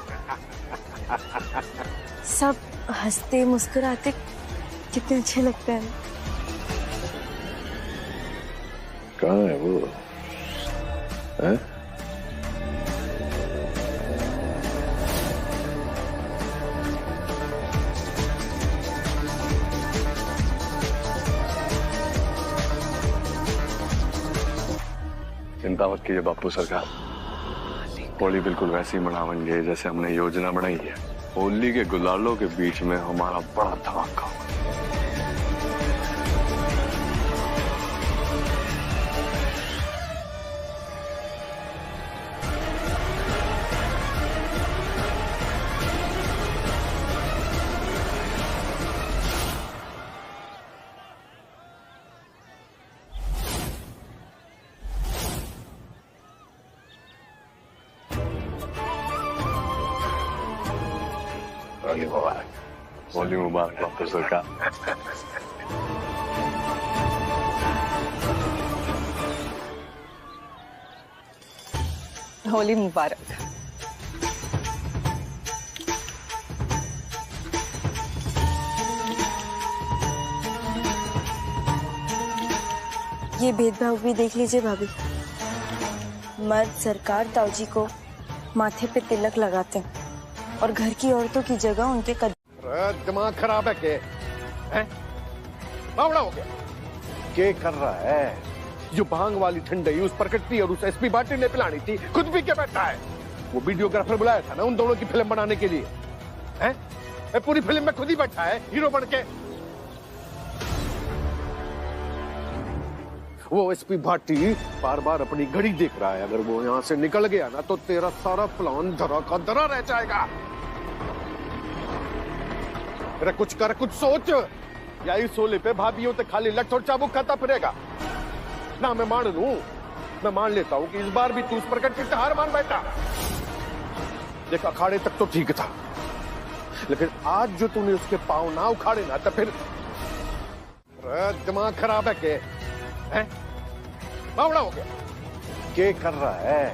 सब हंसते मुस्कुराते कितने अच्छे लगते हैं। कहाँ है वो? है? चिंता मत कीजिए बापू सरकार, होली बिल्कुल वैसी मनाएंगे जैसे हमने योजना बनाई है। होली के गुलालों के बीच में हमारा बड़ा धमाका होगा। होली मुबारक बापू सरकार। होली मुबारक। ये भेदभाव भी देख लीजिए भाभी, मर्द सरकार ताऊजी को माथे पे तिलक लगाते हैं और घर की औरतों की जगह उनके दिमाग खराब है के? हैं? बावड़ा हो गया? क्या कर रहा है? जो भांग वाली ठंडई उस प्रकृति और उस एसपी भाटी ने पिलानी थी, खुद पी के बैठा है। वो वीडियोग्राफर बुलाया था ना उन दोनों की फिल्म बनाने के लिए। हैं? पूरी फिल्म में खुद ही बैठा है हीरो बन के। वो एसपी भाटी बार बार अपनी घड़ी देख रहा है, अगर वो यहाँ से निकल गया ना तो तेरा सारा प्लान धरा का धरा रह जाएगा। अरे कुछ कर, कुछ सोच, या इस होली पे भाभीयों तो खाली लठ और चाबुक खाता फिरेगा ना। मैं मान लेता हूँ कि इस बार भी तू उस प्रकट की हार मान बैठा। देख, अखाड़े तक तो ठीक था, लेकिन आज जो तूने उसके पांव ना उखाड़े ना तो फिर दिमाग खराब है के? हैं? बावड़ा हो गया। क्या कर रहा है?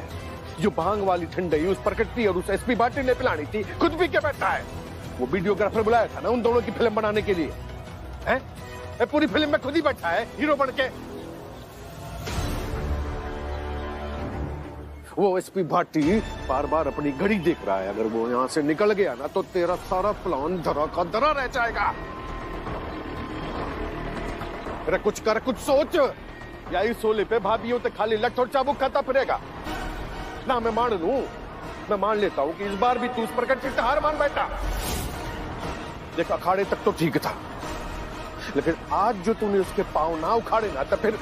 जो भांग वाली ठंडई उस प्रकृति और उस एसपी बाटी ने पिलानी थी, खुद पी के बैठा है। वो वीडियोग्राफर बुलाया था ना उन दोनों की फिल्म बनाने के लिए, हैं? पूरी फिल्म में खुद ही बैठा है हीरो बन के। वो एसपी भाटी बार बार अपनी घड़ी देख रहा है। अगर वो यहां से निकल गया ना तो तेरा सारा प्लान धरा का धरा रह जाएगा। अरे कुछ कर, कुछ सोच। या इस सोले पे भाभीयों तो खाली लठ और चाबुक खाता फिरेगा ना। मैं मान लूं, मैं मान लेता हूं कि इस बार भी तू उस प्रकट से हार मान बैठा। देख अखाड़े तक तो ठीक था, लेकिन आज जो तूने उसके पांव ना उखाड़े ना तो फिर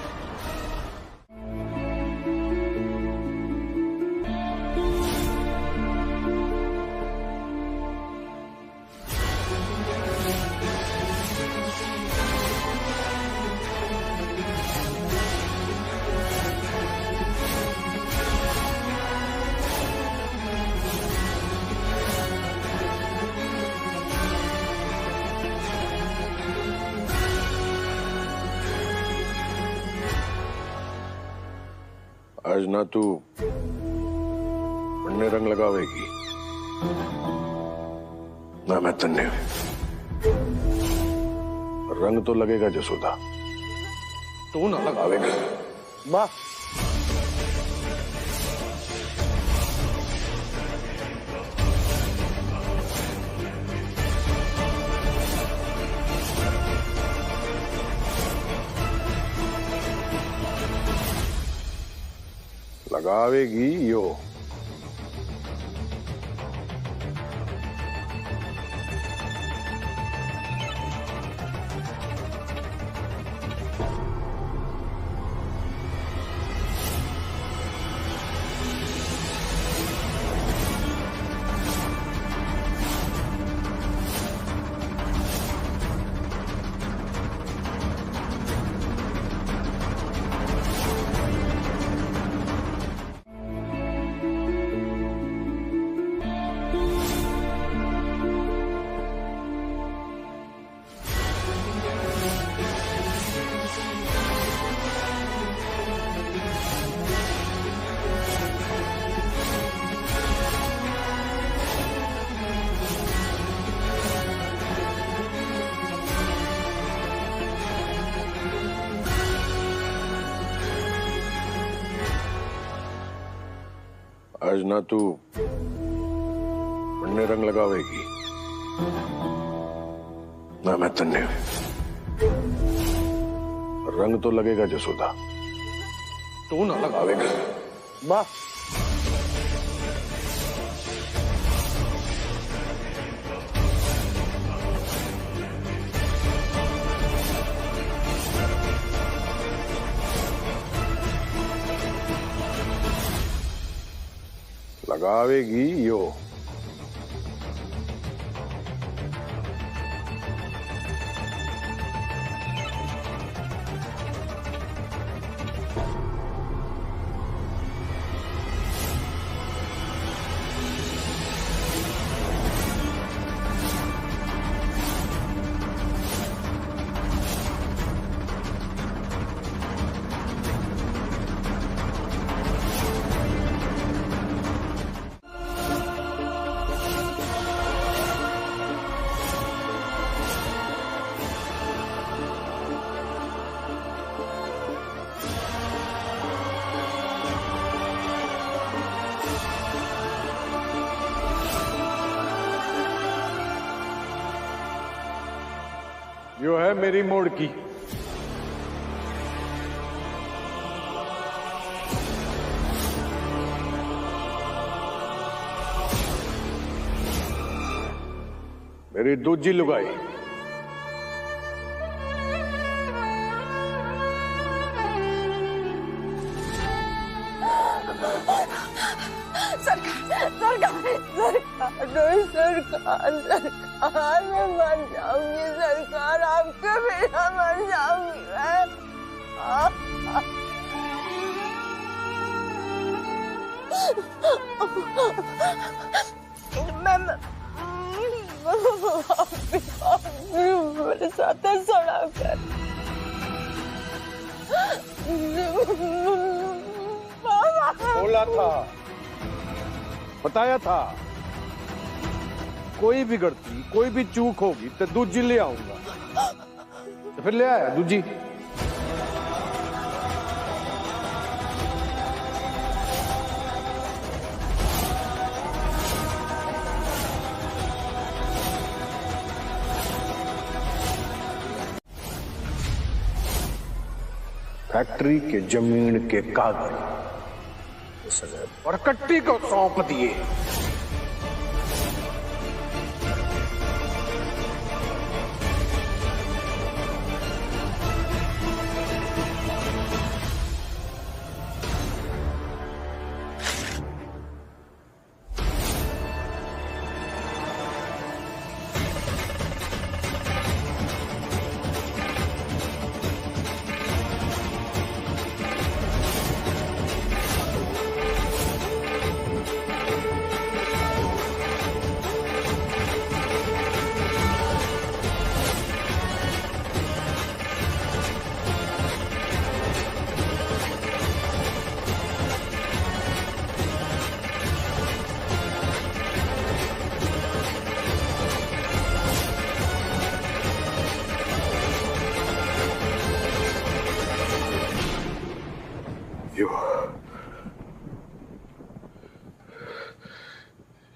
आज ना तू अन्य रंग लगावेगी ना मैं तन्ने। रंग तो लगेगा जसोदा, तू ना लगावेगा। माँ लगावेगी यो। आज ना तू अन्य रंग लगावेगी ना मैं तन्ने। रंग तो लगेगा जसोदा, तू ना लगावेगा। माँ लगावेगी यो। यो है मेरी मोड़ की। मेरी दूजी लुगाई। सरकार मैं मर जाऊंगी। सरकार आपके बिना मर जाऊंगी मेरे साथ सड़ा कर बोला था, बताया था, कोई भी गलती, कोई भी चूक होगी तो दूजी ले आऊंगा। तो फिर ले आया दूजी। फैक्ट्री के जमीन के कागज उसने परकट्टी को सौंप दिए।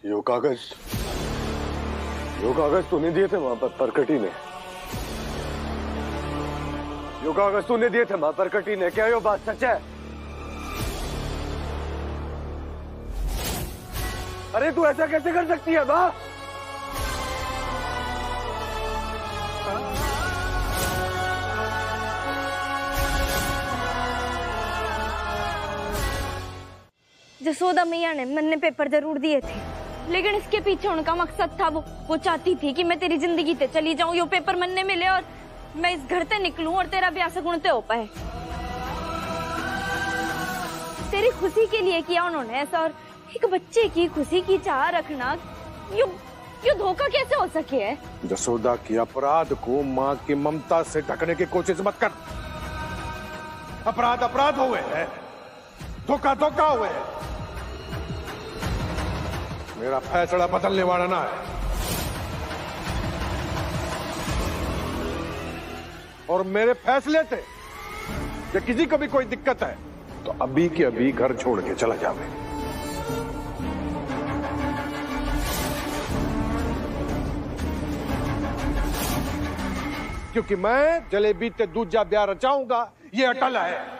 यो कागज तूने दिए थे वहां पर परकटी ने। यो कागज तूने दिए थे वहां परकटी ने। क्या यो बात सच है? अरे तू ऐसा कैसे कर सकती है मां? जसोदा मैया ने मैंने पेपर जरूर दिए थे, लेकिन इसके पीछे उनका मकसद था वो चाहती थी कि मैं तेरी जिंदगी ते चली जाऊं, यो पेपर मनने मिले और मैं इस घर से निकलूं और तेरा ब्याह सगुन ते हो पाए। तेरी खुशी के लिए किया उन्होंने ऐसा, और एक बच्चे की खुशी की चाह रखना यो धोखा कैसे हो सके है? जसोदा की अपराध को माँ की ममता से ढकने की कोशिश मत कर। अपराध अपराध हुए है, धोखा धोखा हुए है। मेरा फैसला बदलने वाला ना है, और मेरे फैसले से कि किसी को भी कोई दिक्कत है तो अभी के अभी घर छोड़ के चला जावे। क्योंकि मैं जलेबी ते दूजा ब्याह रचाऊंगा, ये अटल है।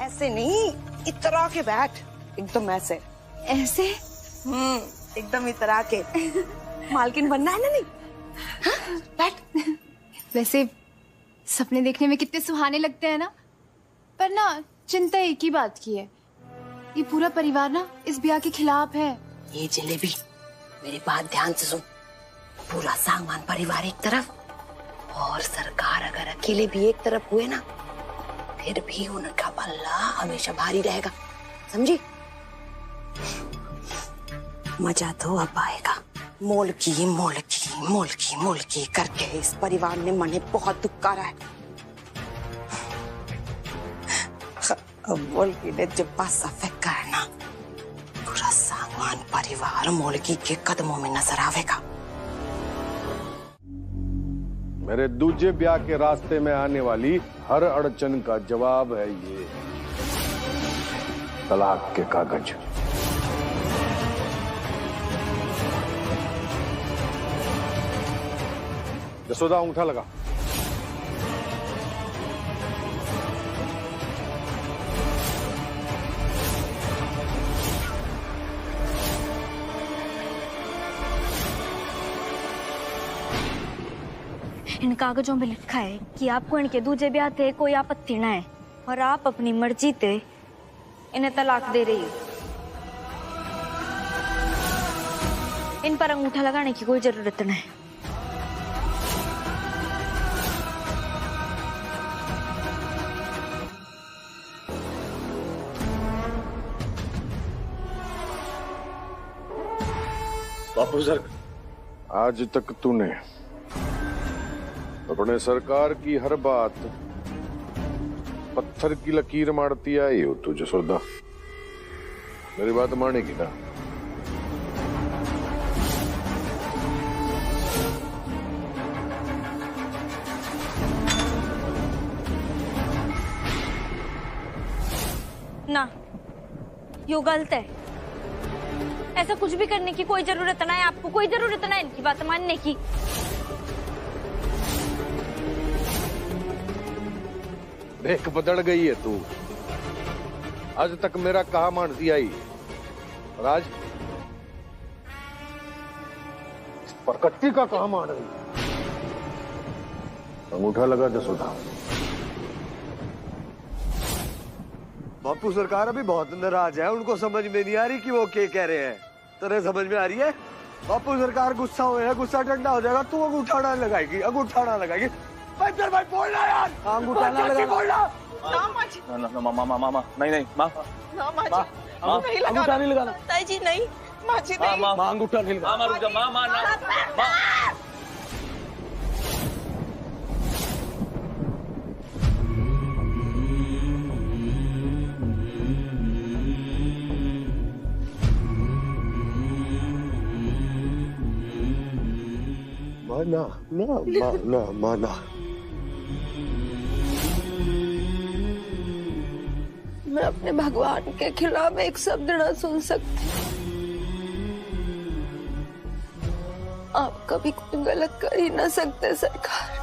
ऐसे नहीं, इतरा के बैठ, एकदम ऐसे ऐसे। एकदम इतरा के। मालकिन बनना है ना? नहीं हाँ? बैठ। वैसे सपने देखने में कितने सुहाने लगते हैं ना, पर ना चिंता एक ही बात की है, ये पूरा परिवार ना इस ब्याह के खिलाफ है। ये जलेबी, मेरी बात ध्यान से सुन। पूरा सामान परिवार एक तरफ और सरकार अगर अकेले भी एक तरफ हुए ना, फिर भी उनका पल्ला हमेशा भारी रहेगा, समझी? मजा तो अब आएगा। मोलकी मोलकी मोलकी मोलकी करके इस परिवार ने मने बहुत दुक्कारा है। अब मोलकी ने जब पासा फेंका है ना, पूरा सामान परिवार मोलकी के कदमों में नजर आवेगा। मेरे दूजे ब्याह के रास्ते में आने वाली हर अड़चन का जवाब है ये तलाक के कागज। जसोदा अंगूठा लगा। इन कागजों में लिखा है कि आपको इनके दूजे ब्याह थे कोई आपत्ति न है, और आप अपनी मर्जी ते इन्हें तलाक दे रही हो। इन पर अंगूठा लगाने की कोई जरूरत नहीं। बापू सर, आज तक तूने अपने सरकार की हर बात पत्थर की लकीर मारती आई हो तू जसोदा। मेरी बात मानेगी ना? ना, यो गलत है। ऐसा कुछ भी करने की कोई जरूरत ना है, आपको कोई जरूरत ना है इनकी बात मानने की। देख बदल गई है तू। आज तक मेरा कहा मानती आई और आज प्रकृति का कहा मान रही। अंगूठा लगा जसोदा। बापू सरकार अभी बहुत नाराज है, उनको समझ में नहीं आ रही कि वो क्या कह रहे हैं। तेरे समझ में आ रही है? बापू सरकार गुस्सा हुए हैं, गुस्सा ठंडा हो जाएगा, तू अंगूठा ना लगाएगी, अंगूठा ना लगाएगी। भाई बोलना यार, अंगूठा ना लगा। ना माँ जी, ना मामा मामा नहीं नहीं माँ, ना माँ जी, नहीं लगाना। अंगूठा नहीं लगाना। ताई जी नहीं, माँ जी नहीं। माँ अंगूठा नहीं लगाना। माँ रुक जा, माँ ना। माना मैं अपने भगवान के खिलाफ एक शब्द न सुन सकती। आप कभी कुछ गलत कर ही न सकते सरकार।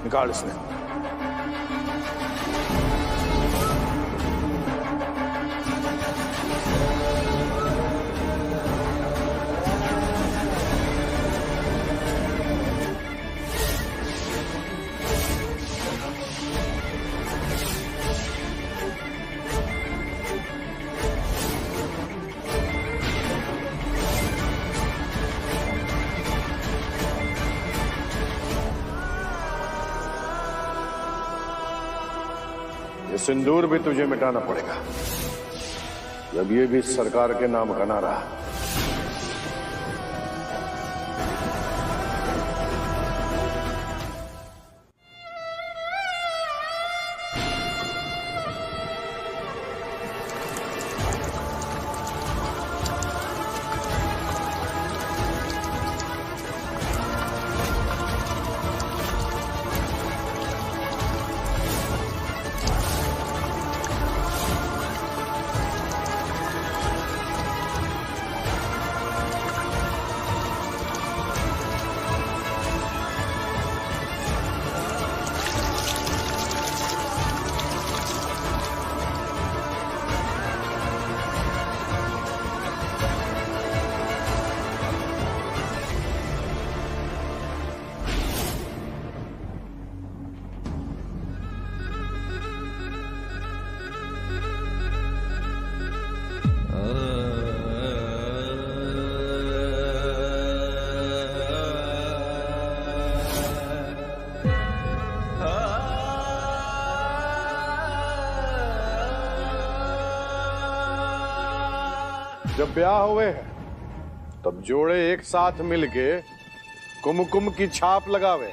निकाल इसने। ये सिंदूर भी तुझे मिटाना पड़ेगा, जब ये भी सरकार के नाम का ना रहा। जब ब्याह हुए हैं तब जोड़े एक साथ मिलके कुमकुम की छाप लगावे।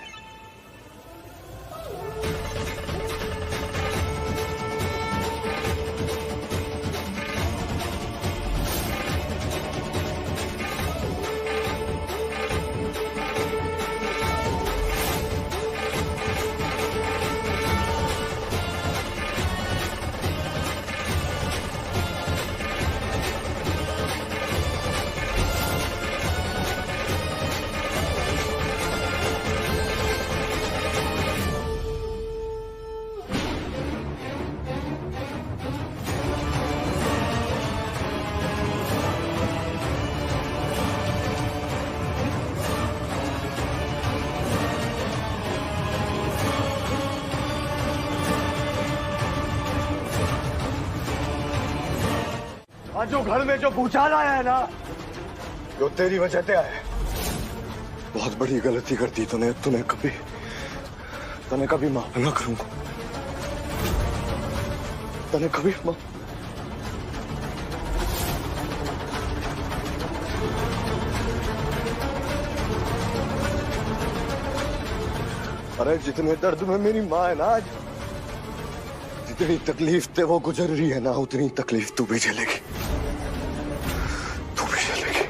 आज जो घर में जो भूचाल आया है ना, जो तेरी वजह से आया। बहुत बड़ी गलती कर दी तूने कभी माफ ना करूंगा, तूने कभी माफ। अरे जितने दर्द में मेरी माँ है ना आज, जितनी तकलीफ से वो गुजर रही है ना, उतनी तकलीफ तू भी झेलेगी, तू भी झेलेगी।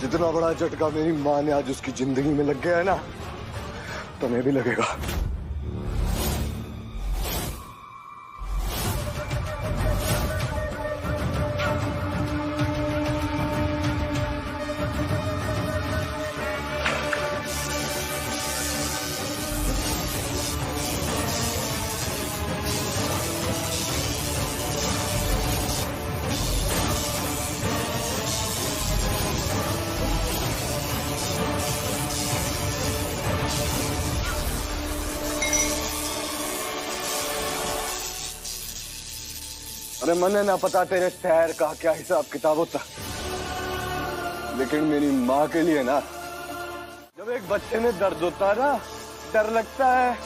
इतना बड़ा झटका मेरी माँ ने आज उसकी जिंदगी में लग गया है ना, तुम्हें भी लगेगा। अरे मने ना पता तेरे शहर का क्या हिसाब किताब होता, लेकिन मेरी माँ के लिए ना, जब एक बच्चे में दर्द होता है ना, डर लगता है।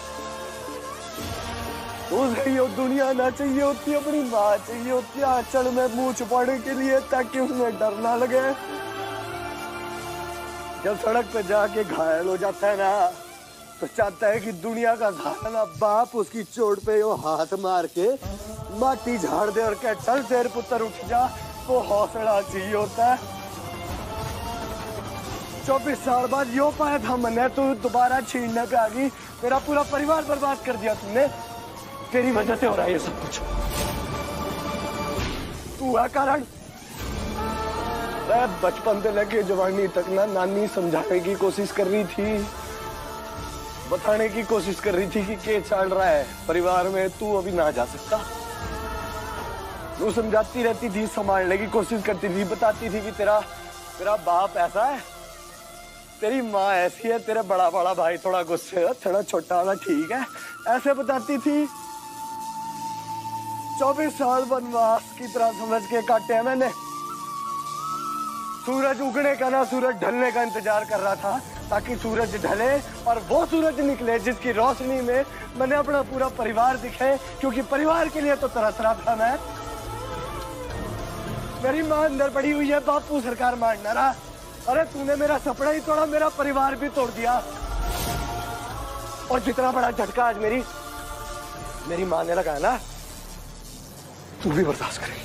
तो ये दुनिया ना चाहिए होती, अपनी माँ चाहिए होती है आंचल में मुंह छुपाने के लिए, ताकि उन्हें डर ना लगे। जब सड़क पे जाके घायल हो जाता है ना, तो चाहता है कि दुनिया का घाना बाप उसकी चोट पे वो हाथ मार के माटी झाड़ दे और कह चल तेरे पुत्र उठ जा। वो हौसला चाहिए होता है। 24 साल बाद यो पाया था मैंने, तू दोबारा छीनने पे आ गई। मेरा पूरा परिवार बर्बाद कर दिया तुमने, तेरी वजह से हो रहा है ये सब कुछ। तू है कारण। बचपन से लेके जवानी तक ना नानी समझाने की कोशिश कर रही थी, बताने की कोशिश कर रही थी कि क्या चल रहा है परिवार में, तू अभी ना जा सकता। वो समझाती रहती थी, संभालने की कोशिश करती थी, बताती थी कि तेरा बाप ऐसा है, तेरी माँ ऐसी है, तेरा बड़ा बड़ा भाई थोड़ा गुस्से है, थोड़ा छोटा वाला ठीक है, ऐसे बताती थी। 24 साल वनवास की तरह समझ के काटे हैं मैंने। सूरज उगने का ना सूरज ढलने का इंतजार कर रहा था, ताकि सूरज ढले और वो सूरज निकले जिसकी रोशनी में मैंने अपना पूरा परिवार दिखे, क्योंकि परिवार के लिए तो तरस रहा था मैं। मेरी माँ अंदर पड़ी हुई है, बापू सरकार मारना रहा। अरे तूने मेरा सपना ही तोड़ा, मेरा परिवार भी तोड़ दिया। और जितना बड़ा झटका आज मेरी माँ ने लगाया ना, तू भी बर्दाश्त करेगी,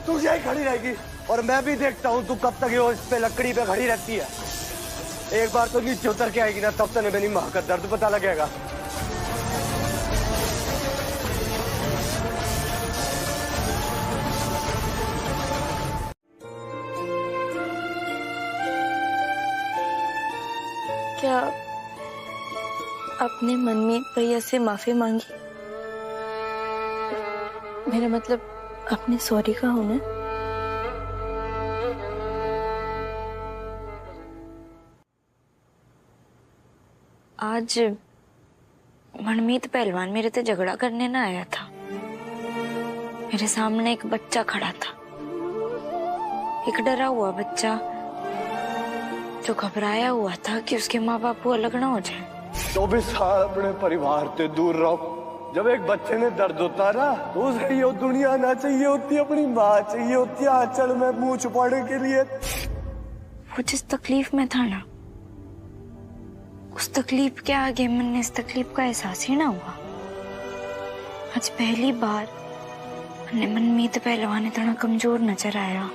तू यही खड़ी रहेगी और मैं भी देखता हूँ तू कब तक इस पे लकड़ी पे खड़ी रहती है। एक बार तो नीचे उतर के आएगी ना, तब तक मेरी माँ का दर्द पता लगेगा। क्या आपने मनमीत भैया से माफी मांगी? मेरा मतलब आपने सॉरी कहा हो ना? आज मनमीत पहलवान मेरे से झगड़ा करने ना आया था। मेरे सामने एक बच्चा खड़ा था, एक डरा हुआ बच्चा जो घबराया हुआ था कि उसके माँ बाप अलग ना हो जाए। 24 साल अपने परिवार से दूर रहो। जब एक बच्चे में दर्द होता है ना, तो उसे ये दुनिया ना चाहिए होती, अपनी माँ चाहिए होती है आंचल में मुंह छुपाने के लिए। वो जिस तकलीफ में था ना, उस तकलीफ के आगे मन इस तकलीफ का एहसास ही ना हुआ। आज पहली बार मैंने मनमीत पहलवान इतना कमजोर नजर आया।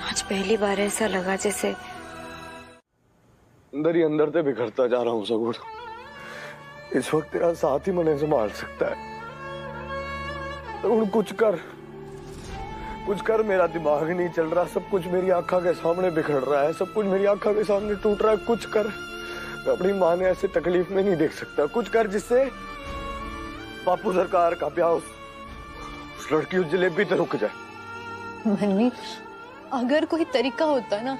आज पहली बार ऐसा लगा जैसे अंदर ही अंदर से बिखरता जा रहा हूँ सगुण। इस वक्त तेरा साथ ही मने संभाल सकता है। तो कुछ कर, कुछ कर, मेरा दिमाग नहीं चल रहा, सब कुछ मेरी आंखों के सामने बिखर रहा है, सब कुछ मेरी आंखों के सामने टूट रहा है। कुछ कर, मैं अपनी माँ ने ऐसे तकलीफ में नहीं देख सकता। कुछ कर जिससे बापू सरकार का ब्याह उस लड़की उस जलेबी से रुक जाए। मनमीत, अगर कोई तरीका होता ना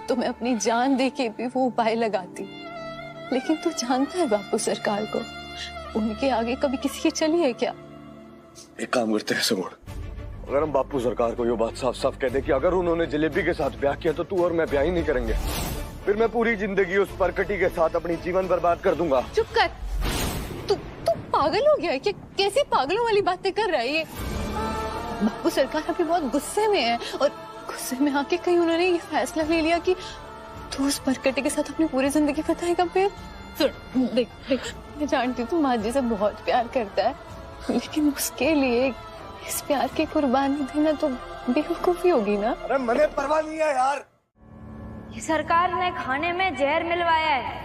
तो मैं अपनी जान दे के भी वो उपाय लगाती, लेकिन तू जानता है बापू सरकार को, उनके आगे कभी किसी की चली है क्या? एक काम करते हैं सगुण, अगर हम बापू सरकार को ये बात साफ साफ कह दे कि अगर उन्होंने जलेबी के साथ ब्याह किया तो तू और मैं ब्याह ही नहीं करेंगे, फिर मैं पूरी जिंदगी उस परकटी के साथ अपनी जीवन बर्बाद कर दूंगा। चुप कर, तू पागल हो गया है क्या? कैसी पागलों वाली बातें कर रहा है ये? बापू सरकार अभी बहुत गुस्से में है और गुस्से में आके कहीं उन्होंने ये फैसला ले लिया कि तू उस परकटी के साथ अपनी पूरी जिंदगी बिताएगा। फिर सुन, देख मैं जानती हूँ तू माँ जी से बहुत प्यार करता है, लेकिन उसके लिए इस प्यार की कुर्बानी देना तो बेवकूफी होगी ना। अरे मने परवाह नहीं है यार, ये सरकार ने खाने में जहर मिलवाया है।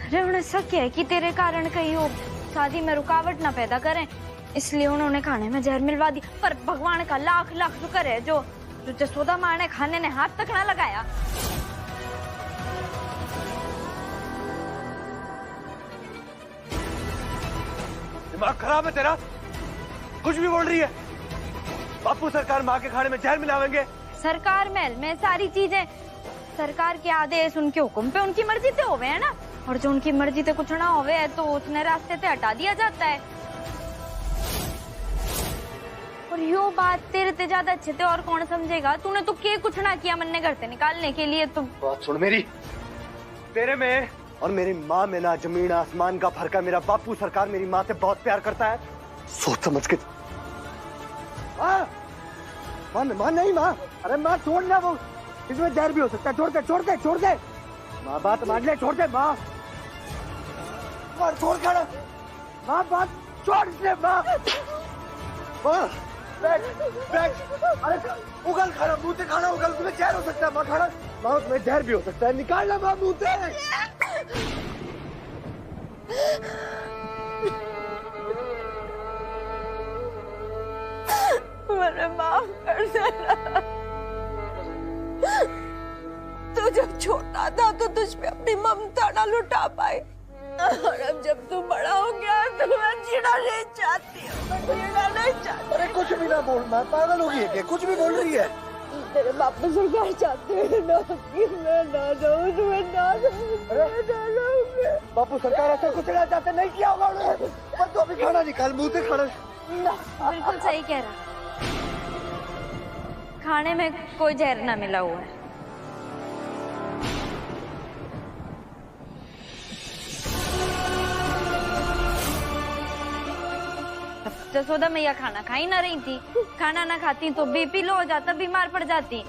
अरे उन्हें शक है कि तेरे कारण कहीं वो शादी में रुकावट ना पैदा करें, इसलिए उन्होंने खाने में जहर मिलवा दी। पर भगवान का लाख लाख शुक्र है जो जसोदा माँ ने खाने ने हाथ तक ना लगाया। दिमाग खराब है तेरा, कुछ भी बोल रही है। बापू सरकार माँ के खाने में जहर मिलावेंगे? सरकार महल में सारी चीजें सरकार के आदेश, उनके हुक्म पे, उनकी मर्जी से होवे है ना, और जो उनकी मर्जी से कुछ ना होवे है तो उसने रास्ते से हटा दिया जाता है। और यो बात तेरे से ज्यादा अच्छे से और कौन समझेगा? तूने तो के कुछ ना किया मन घर से निकालने के लिए। तुम बात सुन मेरी, तेरे में और मेरी माँ में ना जमीन आसमान का फर्क है। मेरा बापू सरकार मेरी माँ से बहुत प्यार करता है, सोच समझ के। माँ नहीं माँ, अरे माँ छोड़ ना, वो इसमें जहर भी हो सकता है। छोड़ दे छोड़ दे छोड़ दे माँ, बात मान ले, छोड़ दे माँ, छोड़ कर माँ, बात छोड़ दे माँ। बैठ बैठ, अरे उगल खाना, मुंह से खाना उगल, तुम्हें जहर हो सकता है माँ। खाना माँ, उसमें जहर भी हो सकता है, निकालना माँ मुंह से। मुझे माफ कर देना। तू जब छोटा था तो तुझ पे अपनी ममता ना लुटा पाई, और अब जब तू बड़ा हो गया तो मैं जीना नहीं चाहती हूँ, मैं जीना नहीं चाहती। अरे कुछ भी ना बोल माँ, पागल होगी है, कुछ भी बोल रही है। तेरे बापू सरकार चाहते हैं ना कि मैं ना जाऊँ, तुम्हें ना जाऊँ। बापू सरकार ऐसा कुछ ना चाहते, नहीं किया होगा उन्होंने। पर तो अभी खाना निकाल, मुंह से खाना। बिल्कुल सही कह रहा, खाने में कोई जहर ना मिला हुआ है। जसोदा मैया खाना खा ही ना रही थी, खाना ना खाती तो बीपी लो हो जाता, बीमार पड़ जाती,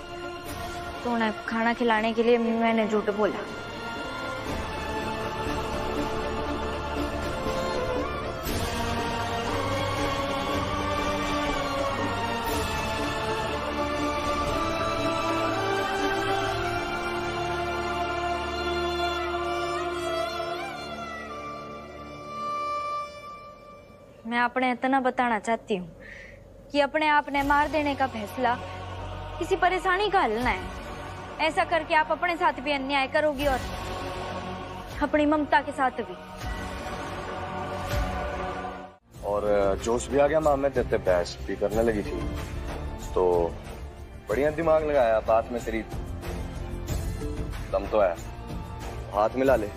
तो उन्हें खाना खिलाने के लिए मैंने झूठ बोला। मैं अपने इतना बताना चाहती हूँ कि अपने आप ने मार देने का फैसला किसी परेशानी का हल ना है। ऐसा करके आप अपने साथ भी अन्याय करोगी और अपनी ममता के साथ भी। और जोश भी आ गया माँ में, जैसे बहस भी करने लगी थी तो बढ़िया दिमाग लगाया। बात में तेरी दम तो है, हाथ मिला ले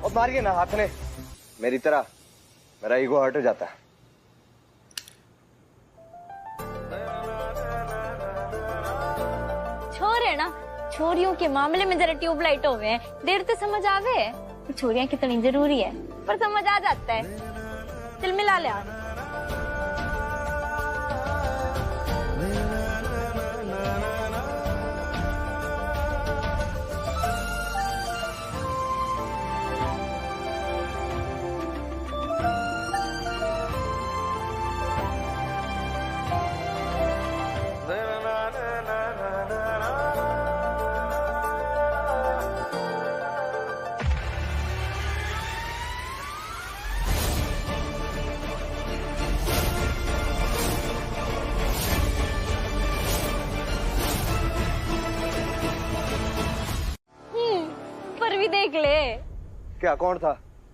और मारिए ना हाथ ने, मेरी तरह मेरा ईगो हट जाता है। छोर है ना, छोरियों के मामले में जरा ट्यूबलाइट हो गए हैं, देर तो समझ आवे छोरियां कितनी जरूरी है, पर समझ आ जाता है। चल मिला ले हाथ। क्या कौन था?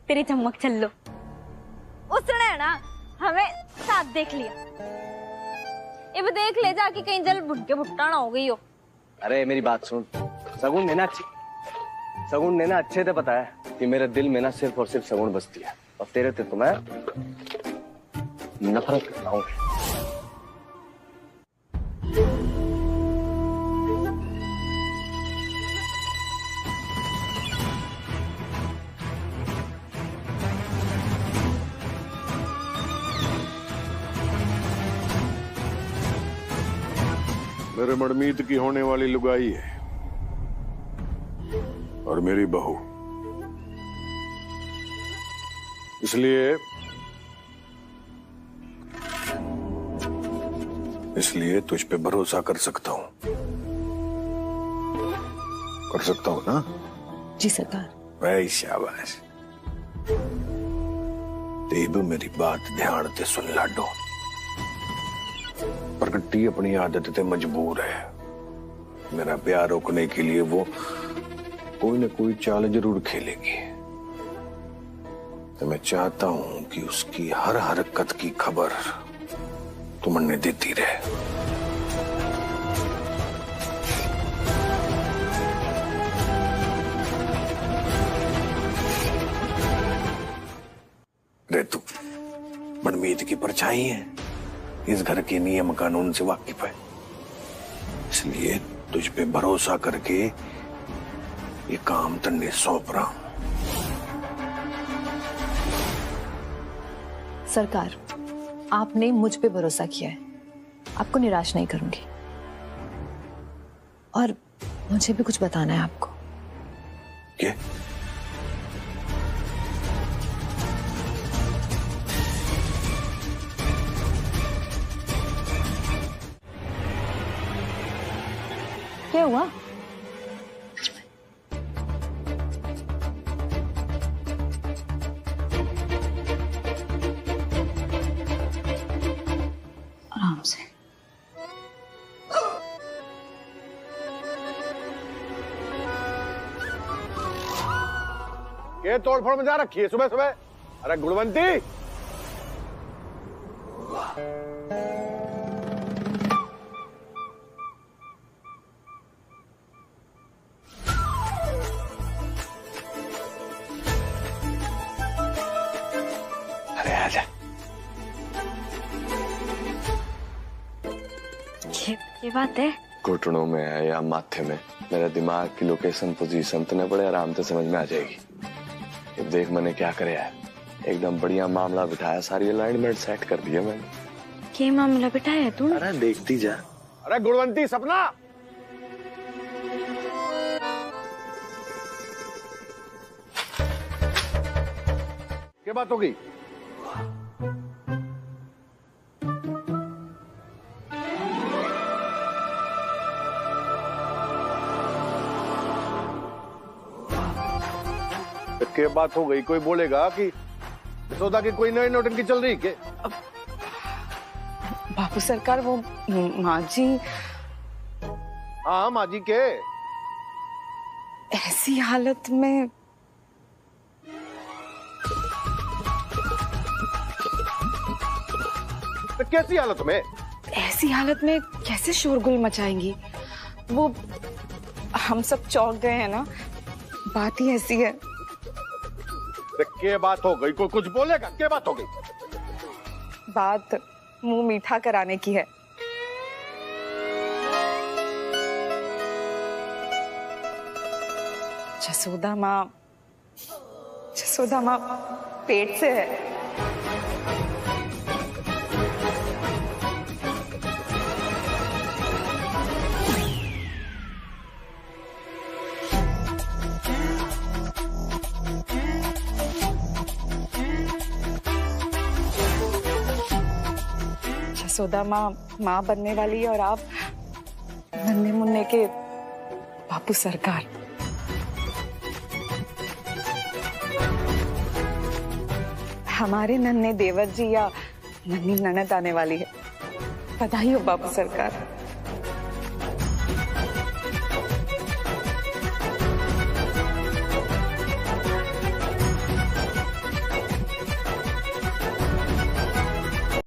तेरी चमक चल लो। उसने ना हमें साथ देख लिया। अब देख ले जाके कहीं जल भुट के भुट्टा ना हो गई हो। अरे मेरी बात सुन, सगुन ने ना अच्छे से पता है कि मेरे दिल में ना सिर्फ और सिर्फ सगुन बसती है, और तेरे से तो मैं नफरत करता हूँ। मेरे मड़मीत की होने वाली लुगाई है और मेरी बहू, इसलिए तुझ पे भरोसा कर सकता हूं ना? जी सरकार। भाई शाबाश। ते भी मेरी बात ध्यान से सुन लाडो। प्रकृति अपनी आदत से मजबूर है। मेरा प्यार रोकने के लिए वो कोई न कोई चाल जरूर खेलेगी। तो मैं चाहता हूं कि उसकी हर हरकत की खबर तुमने देती रहे। रे तू मनमीत की परछाई है, इस घर के नियम कानून से वाकिफ है, इसलिए तुझ पे भरोसा करके ये काम तन्ने सौंप रहा हूं। सरकार, आपने मुझ पे भरोसा किया है, आपको निराश नहीं करूंगी। और मुझे भी कुछ बताना है आपको। क्या? क्या हुआ? आराम से। ये तोड़फोड़ में जा रखी है सुबह सुबह? अरे गुणवंती, अरे आजा। ये बात है? घुटनों में है या माथे में, मेरे दिमाग की लोकेशन पोजीशन तो बड़े आराम से समझ में आ जाएगी। अब देख मैंने क्या कराया है, एकदम बढ़िया मामला बिठाया, सारी अलाइनमेंट सेट कर दिया मैंने। क्या मामला बिठाया तू? अरे देखती जा। अरे गुणवंती सपना, क्या बात हो गई? क्या बात हो गई? कोई बोलेगा कि यशोदा की कोई नई नौटंकी चल रही है? बापू सरकार, वो माँ जी। हाँ माँ जी के ऐसी हालत में तो कैसी हालत में? ऐसी हालत में कैसे शोरगुल मचाएंगी? वो हम सब चौंक गए हैं ना, बात ही ऐसी है। क्या बात हो गई? कोई कुछ बोलेगा? क्या बात हो गई? बात मुंह मीठा कराने की है। जसोदा माँ पेट से है। जसोदा माँ बनने वाली है और आप नन्हे मुन्ने के बापू सरकार। हमारे नन्हे देवर जी या नन्ही ननद आने वाली है। बधाई हो बापू सरकार।